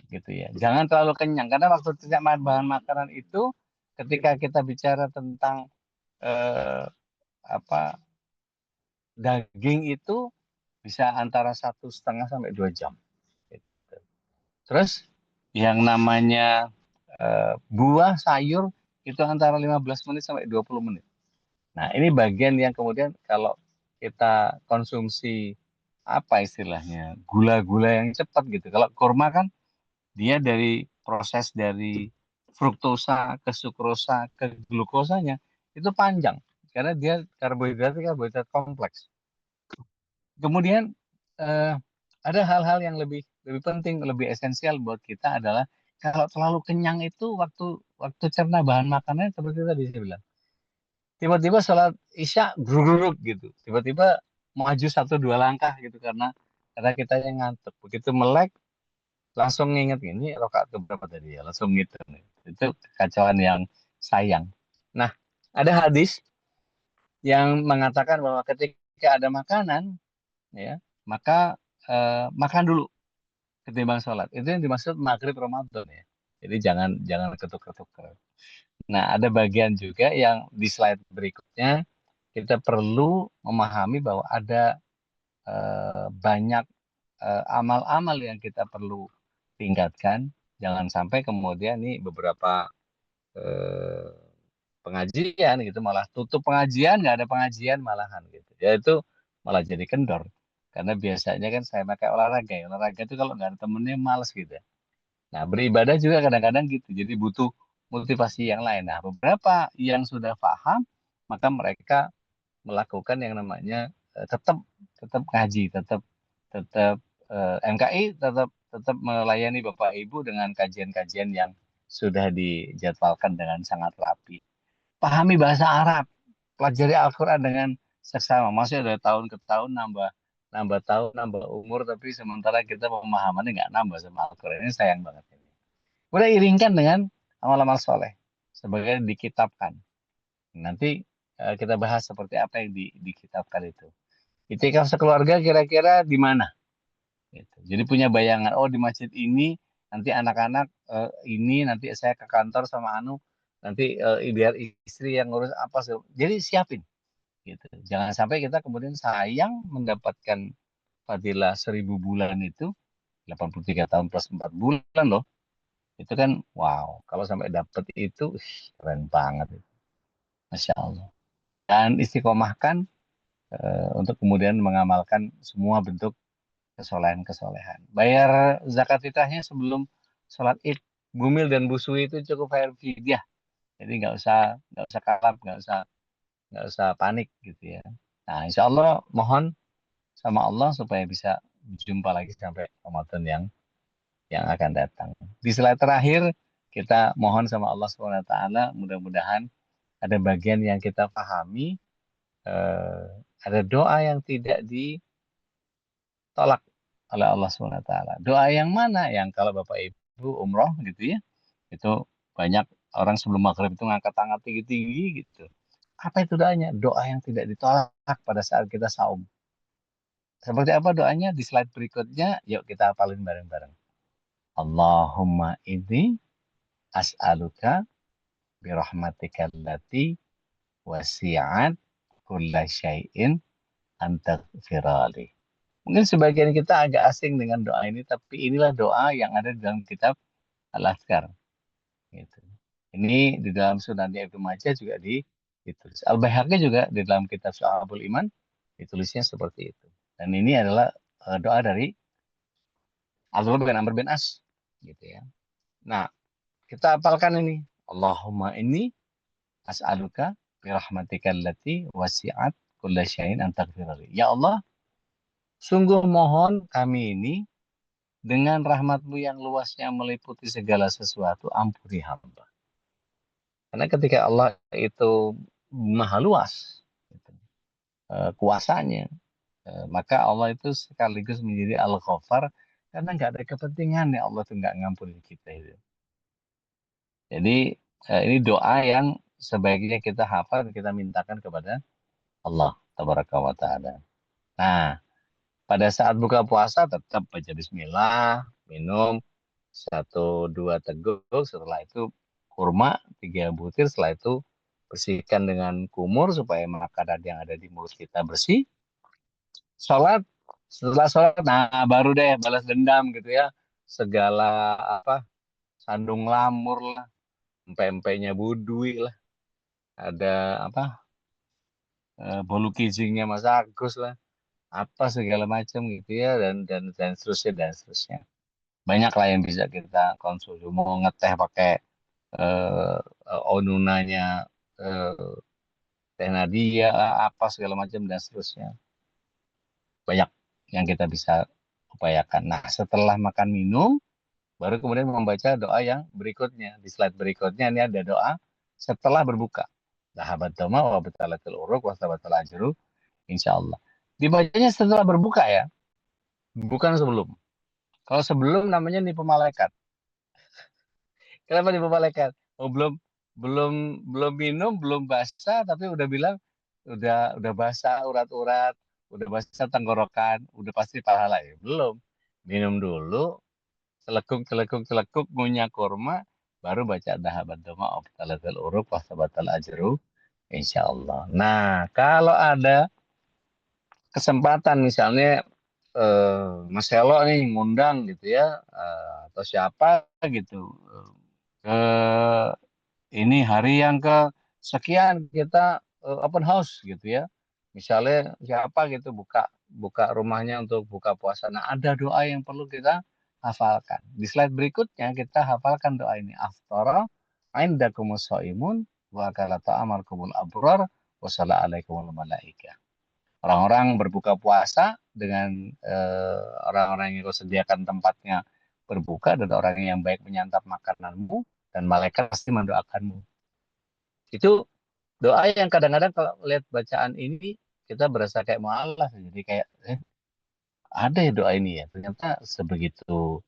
gitu ya. Jangan terlalu kenyang karena waktu tidak bahan makanan itu, ketika kita bicara tentang eh, apa daging itu bisa antara 1,5 sampai 2 jam. Gitu. Terus yang namanya buah sayur itu antara 15 menit sampai 20 menit. Nah, ini bagian yang kemudian kalau kita konsumsi apa istilahnya gula-gula yang cepat gitu. Kalau kurma kan dia dari proses dari fruktosa ke sukrosa ke glukosanya itu panjang karena dia karbohidrat kompleks. Kemudian eh, ada hal-hal yang lebih lebih penting, lebih esensial buat kita adalah kalau terlalu kenyang itu waktu waktu cerna bahan makannya seperti tadi saya bilang. Tiba-tiba sholat isya gruk gitu. Tiba-tiba maju 1 2 langkah gitu karena kita yang ngantuk. Begitu melek langsung nginget ini rakaat keberapa tadi ya, langsung gitu. Itu kekacauan yang sayang. Nah, ada hadis yang mengatakan bahwa ketika ada makanan ya, maka makan dulu ketimbang sholat. Itu yang dimaksud maghrib Ramadan ya. Jadi jangan jangan ketuk-ketuk. Nah, ada bagian juga yang di slide berikutnya kita perlu memahami bahwa ada banyak amal-amal yang kita perlu tingkatkan. Jangan sampai kemudian nih beberapa eh, pengajian gitu malah tutup pengajian, nggak ada pengajian malahan gitu. Ya itu malah jadi kendor. Karena biasanya kan saya pakai olahraga ya. Olahraga itu kalau nggak ada temennya males gitu ya. Nah, beribadah juga kadang-kadang gitu. Jadi butuh motivasi yang lain. Nah, beberapa yang sudah paham, maka mereka melakukan yang namanya tetap tetap ngaji, tetap tetap MKI tetap tetap melayani Bapak Ibu dengan kajian-kajian yang sudah dijadwalkan dengan sangat rapi. Pahami bahasa Arab, pelajari Al-Quran dengan seksama. Maksudnya dari tahun ke tahun nambah nambah tahun, nambah umur, tapi sementara kita pemahamannya nggak nambah sama Al-Quran. Ini sayang banget ini. Udah iringkan dengan amal-amal soleh sebagai dikitabkan. Nanti kita bahas seperti apa yang dikitabkan itu. Itikaf sekeluarga kira-kira di mana? Gitu. Jadi punya bayangan, oh di masjid ini nanti anak-anak ini nanti saya ke kantor sama Anu nanti biar istri yang ngurus apa sih. Jadi siapin gitu. Jangan sampai kita kemudian sayang mendapatkan fadilah 1.000 bulan itu 83 tahun plus 4 bulan loh. Itu kan wow, kalau sampai dapat itu keren banget itu. Masya Allah. Dan istiqomahkan untuk kemudian mengamalkan semua bentuk kesolehan-kesolehan. Bayar zakat fitrahnya sebelum sholat id. Bumil dan busui itu cukup bayar fidyah. Jadi nggak usah kalap, nggak usah panik gitu ya. Nah, insya Allah mohon sama Allah supaya bisa berjumpa lagi sampai Ramadan yang akan datang. Di slide terakhir kita mohon sama Allah Subhanahu Wa Taala mudah-mudahan ada bagian yang kita pahami, eh, ada doa yang tidak ditolak oleh Allah Subhanahu Wa Taala. Doa yang mana? Yang kalau Bapak Ibu umroh gitu ya, itu banyak orang sebelum maghrib itu ngangkat tangan tinggi-tinggi gitu. Apa itu doanya? Doa yang tidak ditolak pada saat kita saum. Seperti apa doanya? Di slide berikutnya, yuk kita hafalin bareng-bareng. Allahumma inni as'aluka birahmatika allati wasi'at kulla syai'in antaghfirali. Mungkin sebagian kita agak asing dengan doa ini, tapi inilah doa yang ada di dalam kitab Al-Azkar. Gitu. Ini di dalam Sunan Ibnu Majah juga ditulis. Al-Baihaqi juga di dalam kitab Syu'abul Iman ditulisnya seperti itu. Dan ini adalah doa dari Abdullah bin Amr bin As. Gitu ya. Nah, kita hafalkan ini. Allahumma inni as'aluka birahmatika allati wasi'at kulla syai'in antaghfirali. Ya Allah, sungguh mohon kami ini dengan rahmatmu yang luasnya meliputi segala sesuatu, ampuni hamba. Karena ketika Allah itu maha luas gitu, kuasanya, maka Allah itu sekaligus menjadi Al-Ghaffar karena nggak ada kepentingan ya Allah tuh nggak ngampuni kita itu. Jadi ini doa yang sebaiknya kita hafal dan kita mintakan kepada Allah Tabaraka wa Ta'ala. Nah, pada saat buka puasa tetap baca bismillah, minum 1-2 teguk, setelah itu kurma 3 butir, setelah itu bersihkan dengan kumur supaya makanan yang ada di mulut kita bersih. Sholat, setelah sholat, nah baru deh balas dendam gitu ya. Segala apa, sandung lamur lah, empe-empenya budui lah, ada apa, bolu kijingnya Mas Agus lah, apa segala macam gitu ya, dan seterusnya dan seterusnya. Banyak lah yang bisa kita konsumsi. Mau ngeteh pakai eh, onunanya eh, teh Nadia lah, apa segala macam dan seterusnya. Banyak yang kita bisa upayakan. Nah, setelah makan minum, baru kemudian membaca doa yang berikutnya. Di slide berikutnya ini ada doa setelah berbuka. Dhahabat doma wa batalatul uruk wa sabatal ajru insyaallah. Dibacanya setelah berbuka ya, bukan sebelum. Kalau sebelum namanya nipu malaikat. Kenapa nipu malaikat? Oh, belum belum belum minum, belum basah tapi udah bilang udah basah urat-urat, udah basah tenggorokan, udah pasti pahala ya. Belum. Minum dulu, celekuk ngunyah kurma, baru baca dahabat doma optalatul uruk wasabatal ajru insyaallah. Nah, kalau ada kesempatan misalnya Mas Selo nih ngundang gitu ya, atau siapa gitu, ke ini hari yang ke sekian kita open house gitu ya. Misalnya siapa gitu buka buka rumahnya untuk buka puasa. Nah, ada doa yang perlu kita hafalkan. Di slide berikutnya kita hafalkan doa ini. Aftara indakumus shaimun wa akala ta'amarkumul abrar wa salla alaikumul malaikah. Orang-orang berbuka puasa dengan orang-orang yang kau sediakan tempatnya berbuka dan orang yang baik menyantap makananmu dan malaikat pasti mendoakanmu. Itu doa yang kadang-kadang kalau lihat bacaan ini kita berasa kayak mualaf, jadi kayak ada ya doa ini ya. Ternyata sebegitu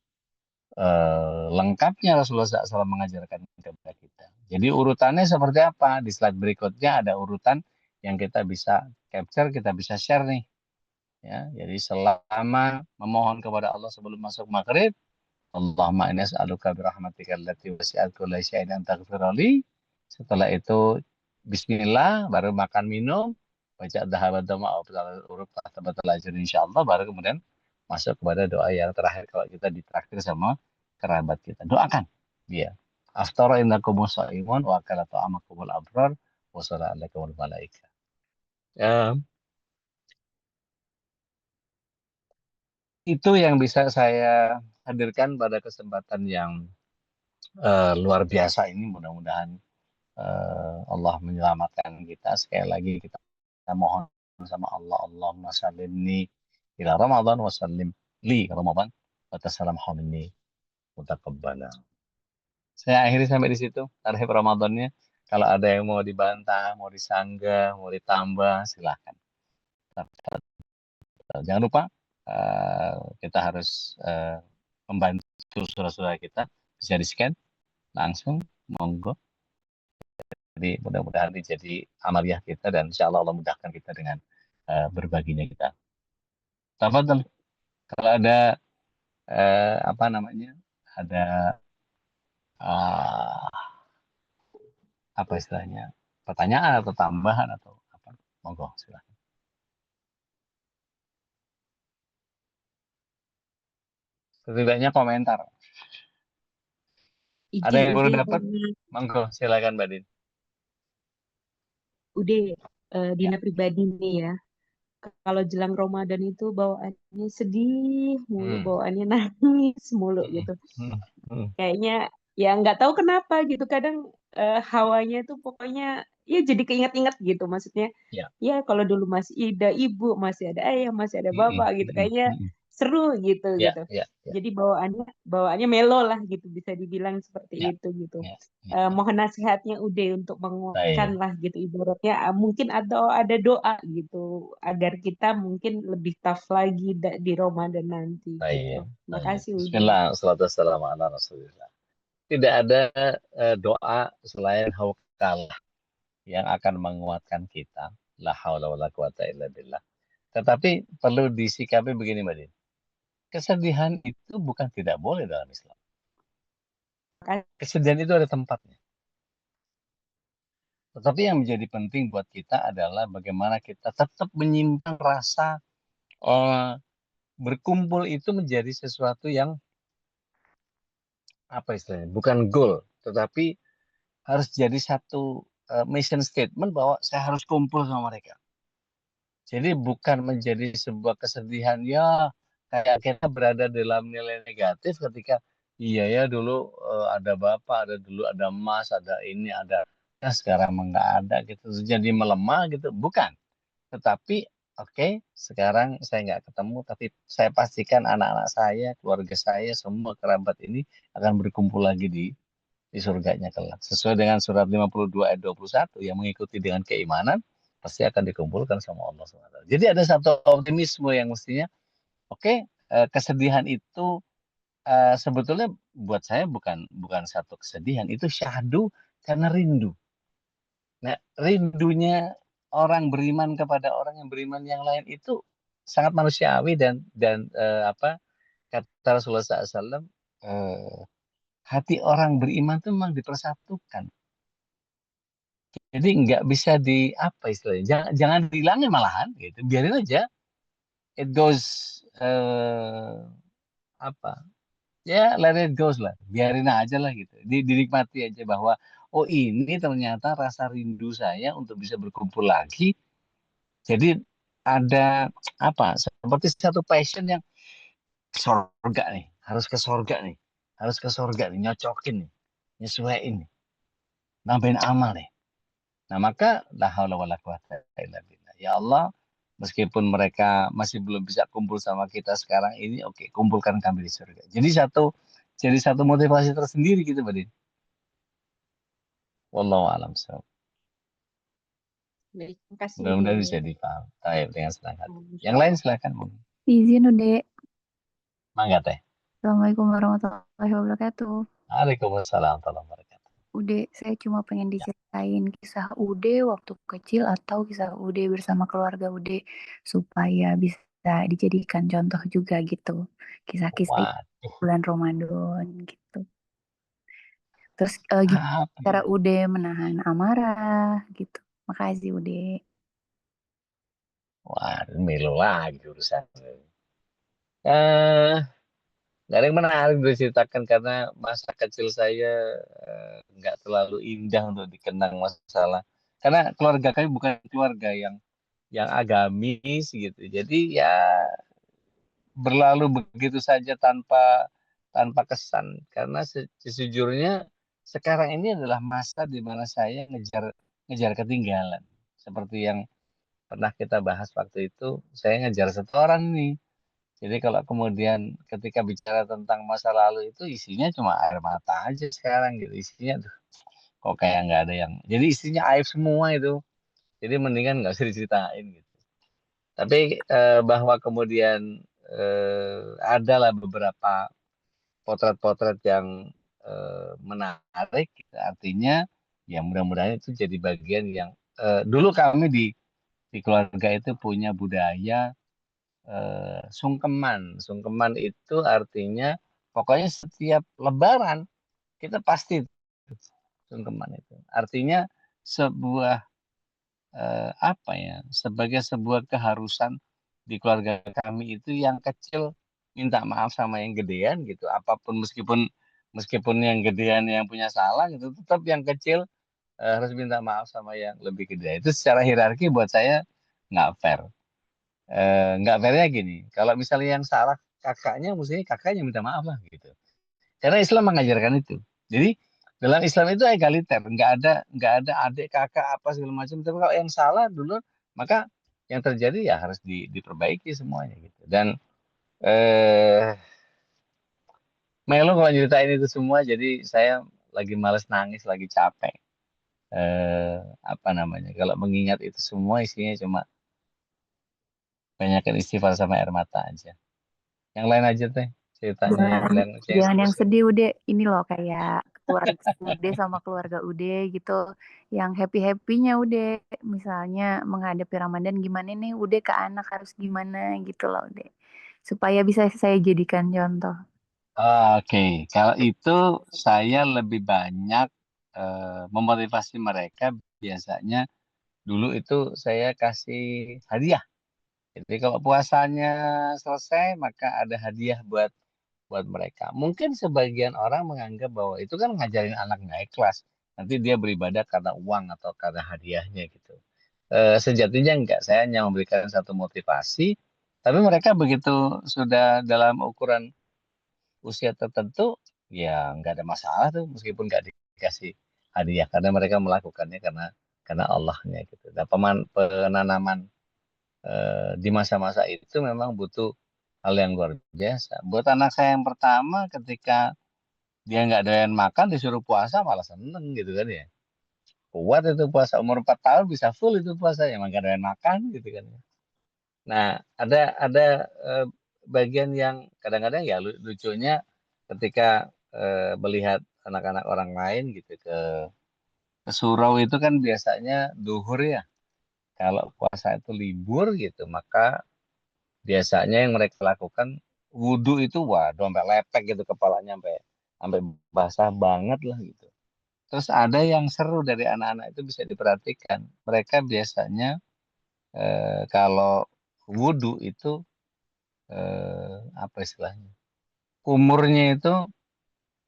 lengkapnya Rasulullah SAW mengajarkan kepada kita. Jadi urutannya seperti apa? Di slide berikutnya ada urutan yang kita bisa capture, kita bisa share nih. Ya, jadi selama memohon kepada Allah sebelum masuk maghrib, Allahumma inni as'aluka birahmatika allati wasi'at kulla syai'in an taghfirali. Setelah itu bismillah, baru makan minum, baca dhahabat dama urut tabatal ajr insyaallah, baru kemudian masuk kepada doa yang terakhir kalau kita ditraktir sama kerabat kita. Doakan dia. Aftara innakum shaimun wa akala ta'amakumul abrar wa salla alaikumul malaika. Ya, itu yang bisa saya hadirkan pada kesempatan yang luar biasa ini. Mudah-mudahan Allah menyelamatkan kita. Sekali lagi kita mohon sama Allah, Allahumma salimni ila Ramadan wa salim li Ramadan wa tasalam minni mutaqabbala. Saya akhiri sampai di situ tarhib Ramadannya. Kalau ada yang mau dibantah, mau disanggah, mau ditambah, silahkan. Jangan lupa kita harus membantu saudara-saudara kita, bisa di-scan langsung, monggo. Jadi mudah-mudahan ini jadi amaliah kita dan insya Allah Allah mudahkan kita dengan berbaginya kita. Tafadhol. Kalau ada apa namanya, ada apa istilahnya, pertanyaan atau tambahan atau apa, monggo silakan. Setidaknya komentar. Ada yang baru dapat? Monggo silakan Mbak Din. Udah Dina Ya. pribadi nih ya. Kalau jelang Ramadan itu bawaannya sedih mulu, bawaannya nangis mulu gitu. Kayaknya ya nggak tahu kenapa gitu. Kadang hawanya tuh pokoknya ya jadi keinget-inget gitu. Maksudnya Ya. ya kalau dulu masih ada ibu, masih ada ayah, masih ada bapak gitu. Kayaknya seru gitu Ya, gitu. ya, ya. Jadi bawaannya melo lah gitu, bisa dibilang seperti Ya, itu gitu. ya, ya. Mohon nasihatnya Ude untuk menguatkan Baik. lah gitu ibaratnya, mungkin atau ada doa gitu agar kita mungkin lebih tough lagi di Ramadan nanti gitu. Baik. Baik. Makasih Ude. Bismillah, salatu wassalamu ala rasulillah. tidak ada doa selain haukalah yang akan menguatkan kita. La haula wala quwata illa billah. Tetapi perlu disikapi begini, Mbak Din. Kesedihan itu bukan tidak boleh dalam Islam. Kesedihan itu ada tempatnya. Tetapi yang menjadi penting buat kita adalah bagaimana kita tetap menyimpan rasa berkumpul itu menjadi sesuatu yang apa istilahnya, bukan goal, tetapi harus jadi satu mission statement bahwa saya harus kumpul sama mereka. Jadi bukan menjadi sebuah kesedihan ya kayak kita berada dalam nilai negatif ketika iya ya dulu ada bapak, ada dulu ada emas, ada ini, ada ya sekarang nggak ada gitu. Jadi melemah gitu, bukan. Tetapi oke, sekarang saya nggak ketemu, tapi saya pastikan anak-anak saya, keluarga saya, semua kerabat ini akan berkumpul lagi di surganya kelak. Sesuai dengan surat 52 ayat 21 yang mengikuti dengan keimanan, pasti akan dikumpulkan sama Allah SWT. Jadi ada satu optimisme yang mestinya, oke, kesedihan itu sebetulnya buat saya bukan satu kesedihan, itu syahdu karena rindu. Nah, rindunya orang beriman kepada orang yang beriman yang lain itu sangat manusiawi dan apa kata Rasulullah SAW, hati orang beriman itu memang dipersatukan. Jadi nggak bisa di apa istilahnya, jangan dihilangin malahan, gitu. Biarin aja, it goes apa ya let it goes lah, biarin aja lah gitu. Dinikmati aja bahwa oh ini ternyata rasa rindu saya untuk bisa berkumpul lagi. Jadi ada apa seperti satu passion yang sorga nih, harus ke sorga nih, harus ke sorga nih, nyocokin nih, nyesuaiin nih, nambahin amal nih. Nah maka la haula wala quwata illa billah. Ya Allah, meskipun mereka masih belum bisa kumpul sama kita sekarang ini, oke, kumpulkan kami di surga. Jadi satu motivasi tersendiri gitu, Mbak Din. Wallahu a'lam bishawab. Baik, terima kasih Mudah-mudahan Dek. bisa dipaham. Baik, dengan senang hati. Yang lain silakan, mungkin. Izin udah. Mangga teh. Assalamualaikum warahmatullahi wabarakatuh. Waalaikumsalam warahmatullahi wabarakatuh. Ude, saya cuma pengen diceritain kisah Ude waktu kecil atau kisah Ude bersama keluarga Ude supaya bisa dijadikan contoh juga gitu. Kisah-kisah Waduh, bulan Ramadan gitu. Terus gimana apa cara ini? Ude menahan amarah gitu. Makasih Ude. Waduh, Milo lagi urusan. Eh, nggak ada yang menarik diceritakan karena masa kecil saya nggak terlalu indah untuk dikenang masalah. Karena keluarga kami bukan keluarga yang agamis gitu. Jadi ya berlalu begitu saja tanpa tanpa kesan. Karena sejujurnya sekarang ini adalah masa di mana saya ngejar ngejar ketinggalan. Seperti yang pernah kita bahas waktu itu, saya ngejar setoran nih. Jadi kalau kemudian ketika bicara tentang masa lalu itu isinya cuma air mata aja sekarang gitu. Isinya tuh kok kayak nggak ada yang. Jadi isinya aib semua itu. Jadi mendingan nggak usah diceritain gitu. Tapi bahwa kemudian adalah beberapa potret-potret yang menarik, gitu. Artinya ya mudah-mudahan itu jadi bagian yang dulu kami di keluarga itu punya budaya sungkeman. Sungkeman itu artinya pokoknya setiap Lebaran kita pasti sungkeman itu. Artinya sebuah apa ya, sebagai sebuah keharusan di keluarga kami itu yang kecil minta maaf sama yang gedean gitu. Apapun meskipun meskipun yang gedean yang punya salah gitu, tetap yang kecil harus minta maaf sama yang lebih gede. Itu secara hierarki buat saya nggak fair. Nggak fairnya gini, kalau misalnya yang salah kakaknya, mestinya kakaknya minta maaf lah gitu. Karena Islam mengajarkan itu. Jadi dalam Islam itu egaliter, nggak ada adik kakak apa segala macam. Tapi kalau yang salah dulu, maka yang terjadi ya harus diperbaiki semuanya gitu. Dan eh Melo kalau nyeritain itu semua, jadi saya lagi males nangis, lagi capek. Apa namanya? Kalau mengingat itu semua isinya cuma banyakkan istighfar sama air mata aja. Yang lain aja teh ceritanya Jangan, yang jangan yang seru-seru. sedih Ude. Ini loh kayak keluarga Ude sama keluarga Ude gitu. Yang happy-happynya Ude. Misalnya menghadapi Ramadan gimana nih Ude ke anak harus gimana gitu loh Ude. Supaya bisa saya jadikan contoh. Oke, kalau itu saya lebih banyak memotivasi mereka biasanya dulu itu saya kasih hadiah. Jadi kalau puasanya selesai maka ada hadiah buat mereka. Mungkin sebagian orang menganggap bahwa itu kan ngajarin anak nggak ikhlas. Nanti dia beribadah karena uang atau karena hadiahnya gitu. Sejatinya enggak, saya hanya memberikan satu motivasi, tapi mereka begitu sudah dalam ukuran usia tertentu, ya nggak ada masalah tuh meskipun nggak dikasih hadiah karena mereka melakukannya karena Allahnya gitu. Nah, penanaman di masa-masa itu memang butuh hal yang luar biasa. Buat anak saya yang pertama, ketika dia nggak doyan makan disuruh puasa malah seneng gitu kan ya. Kuat itu puasa umur 4 tahun bisa full itu puasa ya, emang nggak doyan makan gitu kan. Nah, ada eh, bagian yang kadang-kadang ya lucunya ketika melihat anak-anak orang lain gitu ke surau itu kan biasanya duhur ya. Kalau puasa itu libur gitu, maka biasanya yang mereka lakukan wudhu itu waduh sampai lepek gitu kepalanya sampai sampai basah banget lah gitu. Terus ada yang seru dari anak-anak itu bisa diperhatikan. Mereka biasanya kalau wudhu itu apa istilahnya? Kumurnya itu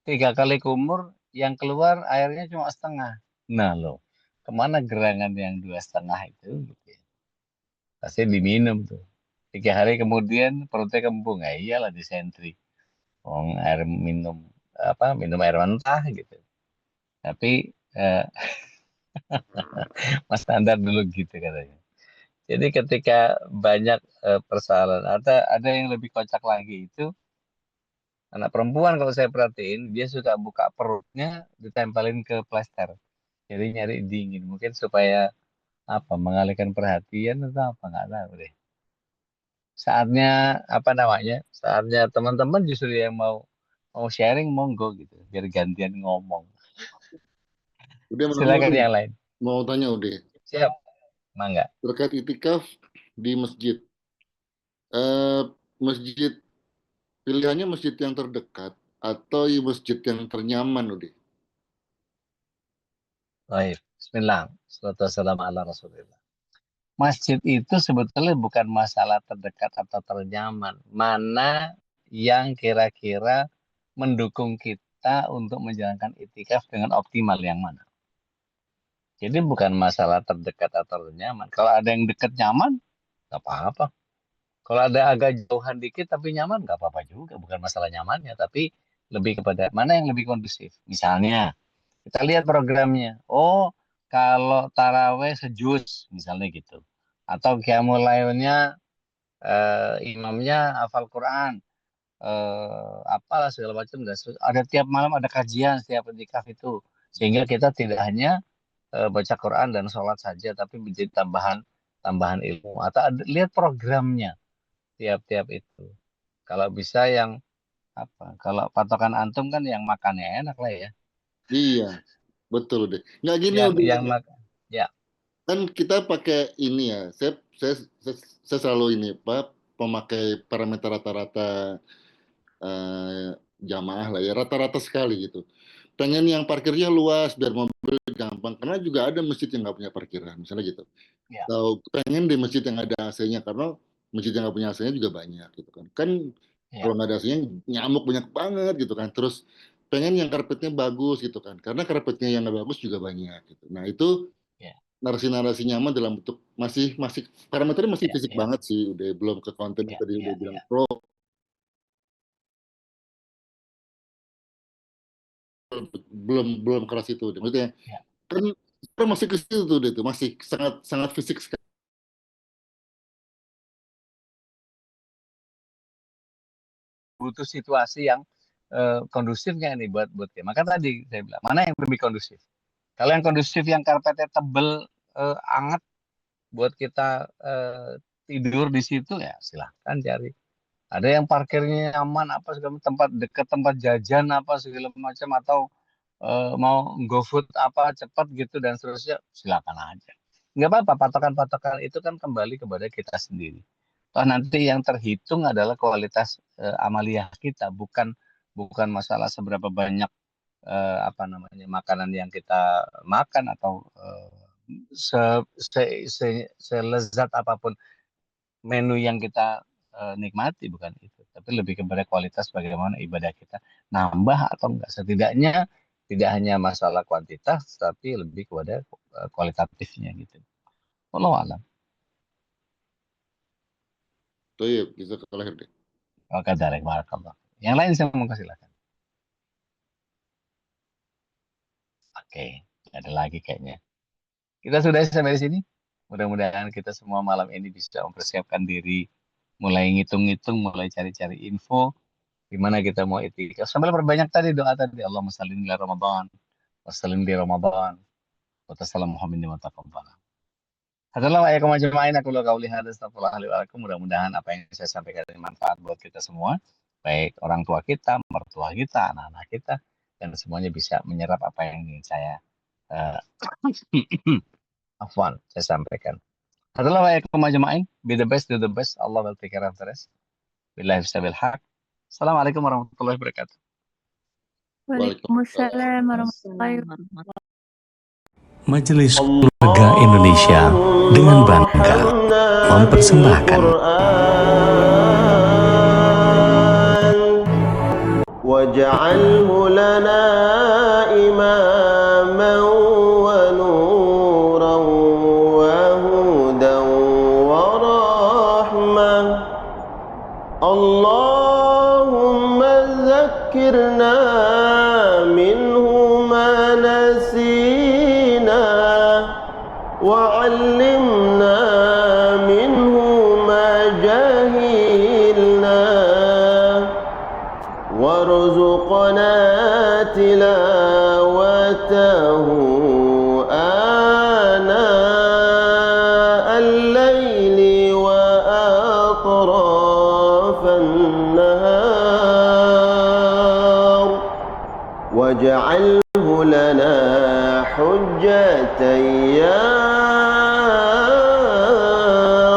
3 kali kumur, yang keluar airnya cuma setengah. Nah loh, kemana gerangan yang 2,5 itu? Gitu ya. Pasti diminum tuh. 3 hari kemudian perutnya kembung. Ya iyalah disentri. Oh, air minum minum air mentah gitu. Tapi eh, Mas Standar dulu gitu katanya. Jadi ketika banyak persoalan, ada yang lebih kocak lagi itu anak perempuan kalau saya perhatiin dia suka buka perutnya ditempelin ke plester. Jadi nyari dingin mungkin supaya apa mengalihkan perhatian atau apa nggak tahu deh. Saatnya apa namanya? Saatnya teman-teman justru yang mau mau sharing monggo gitu, biar gantian ngomong. Udah mau Silakan nih, yang lain. mau tanya udah Siap, mangga. terkait itikaf di masjid. Eh, masjid pilihannya masjid yang terdekat atau masjid yang ternyaman udah. Baik, Bismillah. Salatu wassalamu ala Rasulillah. Masjid itu sebetulnya bukan masalah terdekat atau ternyaman. Mana yang kira-kira mendukung kita untuk menjalankan itikaf dengan optimal yang mana. Jadi bukan masalah terdekat atau ternyaman. Kalau ada yang dekat nyaman, nggak apa-apa. Kalau ada agak jauhan dikit tapi nyaman, nggak apa-apa juga. Bukan masalah nyamannya, tapi lebih kepada mana yang lebih kondusif. Misalnya, kita lihat programnya. Oh, kalau taraweh sejuz, misalnya gitu. Atau qiyamul lailnya imamnya hafal Quran, apalah segala macam. Dan ada tiap malam ada kajian setiap itikaf itu. Sehingga kita tidak hanya baca Quran dan sholat saja, tapi menjadi tambahan tambahan ilmu. Atau lihat programnya tiap-tiap itu. Kalau bisa yang apa? Kalau patokan antum kan yang makannya enak lah ya. Iya, betul deh. Nggak gini Yang udah. yang makan. Ya, Kan kita pakai ini ya. Saya selalu ini Pak pemakai parameter rata-rata eh, jamaah lah ya, rata-rata sekali gitu. Pengen yang parkirnya luas biar mobil gampang. Karena juga ada masjid yang nggak punya parkiran, misalnya gitu. ya, Tahu pengen di masjid yang ada AC-nya karena masjid yang nggak punya AC-nya juga banyak gitu kan. Kan kalau ya, nggak ada AC-nya nyamuk banyak banget gitu kan. Terus pengen yang karpetnya bagus gitu kan. Karena karpetnya yang nggak bagus juga banyak gitu. Nah itu ya, narasi-narasi nyaman dalam bentuk masih masih parameternya masih ya, fisik ya, banget sih. Udah belum ke konten ya, tadi ya, udah bilang ya, pro belum belum keras itu. Maksudnya ya. kan sekarang masih ke situ tuh itu masih sangat sangat fisik sekali. Butuh situasi yang kondusifnya ini buat buat dia. Maka tadi saya bilang mana yang lebih kondusif. Kalau yang kondusif yang karpetnya tebel, anget buat kita tidur di situ ya silahkan cari. Ada yang parkirnya aman apa segala tempat dekat tempat jajan apa segala macam atau mau GoFood apa cepat gitu dan seterusnya, silakan aja. Nggak apa-apa, patokan-patokan itu kan kembali kepada kita sendiri. Toh nanti yang terhitung adalah kualitas amaliyah kita, bukan masalah seberapa banyak makanan yang kita makan atau selezat apapun menu yang kita nikmati, bukan itu, tapi lebih kepada kualitas bagaimana ibadah kita nambah atau enggak. Setidaknya tidak hanya masalah kuantitas, tapi lebih kepada kualitatifnya gitu. Wallahu a'lam. Toyib, bisa kelahir deh. Oke, Darek, barakallah. Yang lain saya mau silakan. Oke, ada lagi kayaknya. Kita sudah sampai di sini. Mudah-mudahan kita semua malam ini bisa mempersiapkan diri, mulai ngitung-ngitung, mulai cari-cari info, gimana kita mau itikaf. Sambil perbanyak tadi doa tadi, Allahumma sallim ila Ramadan, wassalim di Ramadan, wa tassalam Muhammadin wa taqabbala. Adalah wa ayakum ajma'in, aku la qauli hadza astaghfirullah li wa lakum. Mudah-mudahan apa yang saya sampaikan ini manfaat buat kita semua, baik orang tua kita, mertua kita, anak-anak kita, dan semuanya bisa menyerap apa yang ingin saya afwan saya sampaikan. Adalah wa ayakum ajma'in, be the best, do the best, Allah will take care of the rest. Billahi bisabil haq. Assalamualaikum warahmatullahi wabarakatuh. Waalaikumsalam warahmatullahi wabarakatuh. Majelis Keluarga Indonesia dengan bangga mempersembahkan waj'alhu lana imaman wa nuran wa hudan wa rahmah. Allahumma zakkirna minhu ma nasina وعلمنا منه ما جهلنا وارزقنا تلاوته آناء الليل وأطراف النهار واجعله لنا حجة يا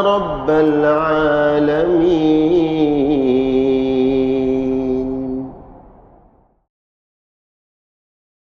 رب العالمين.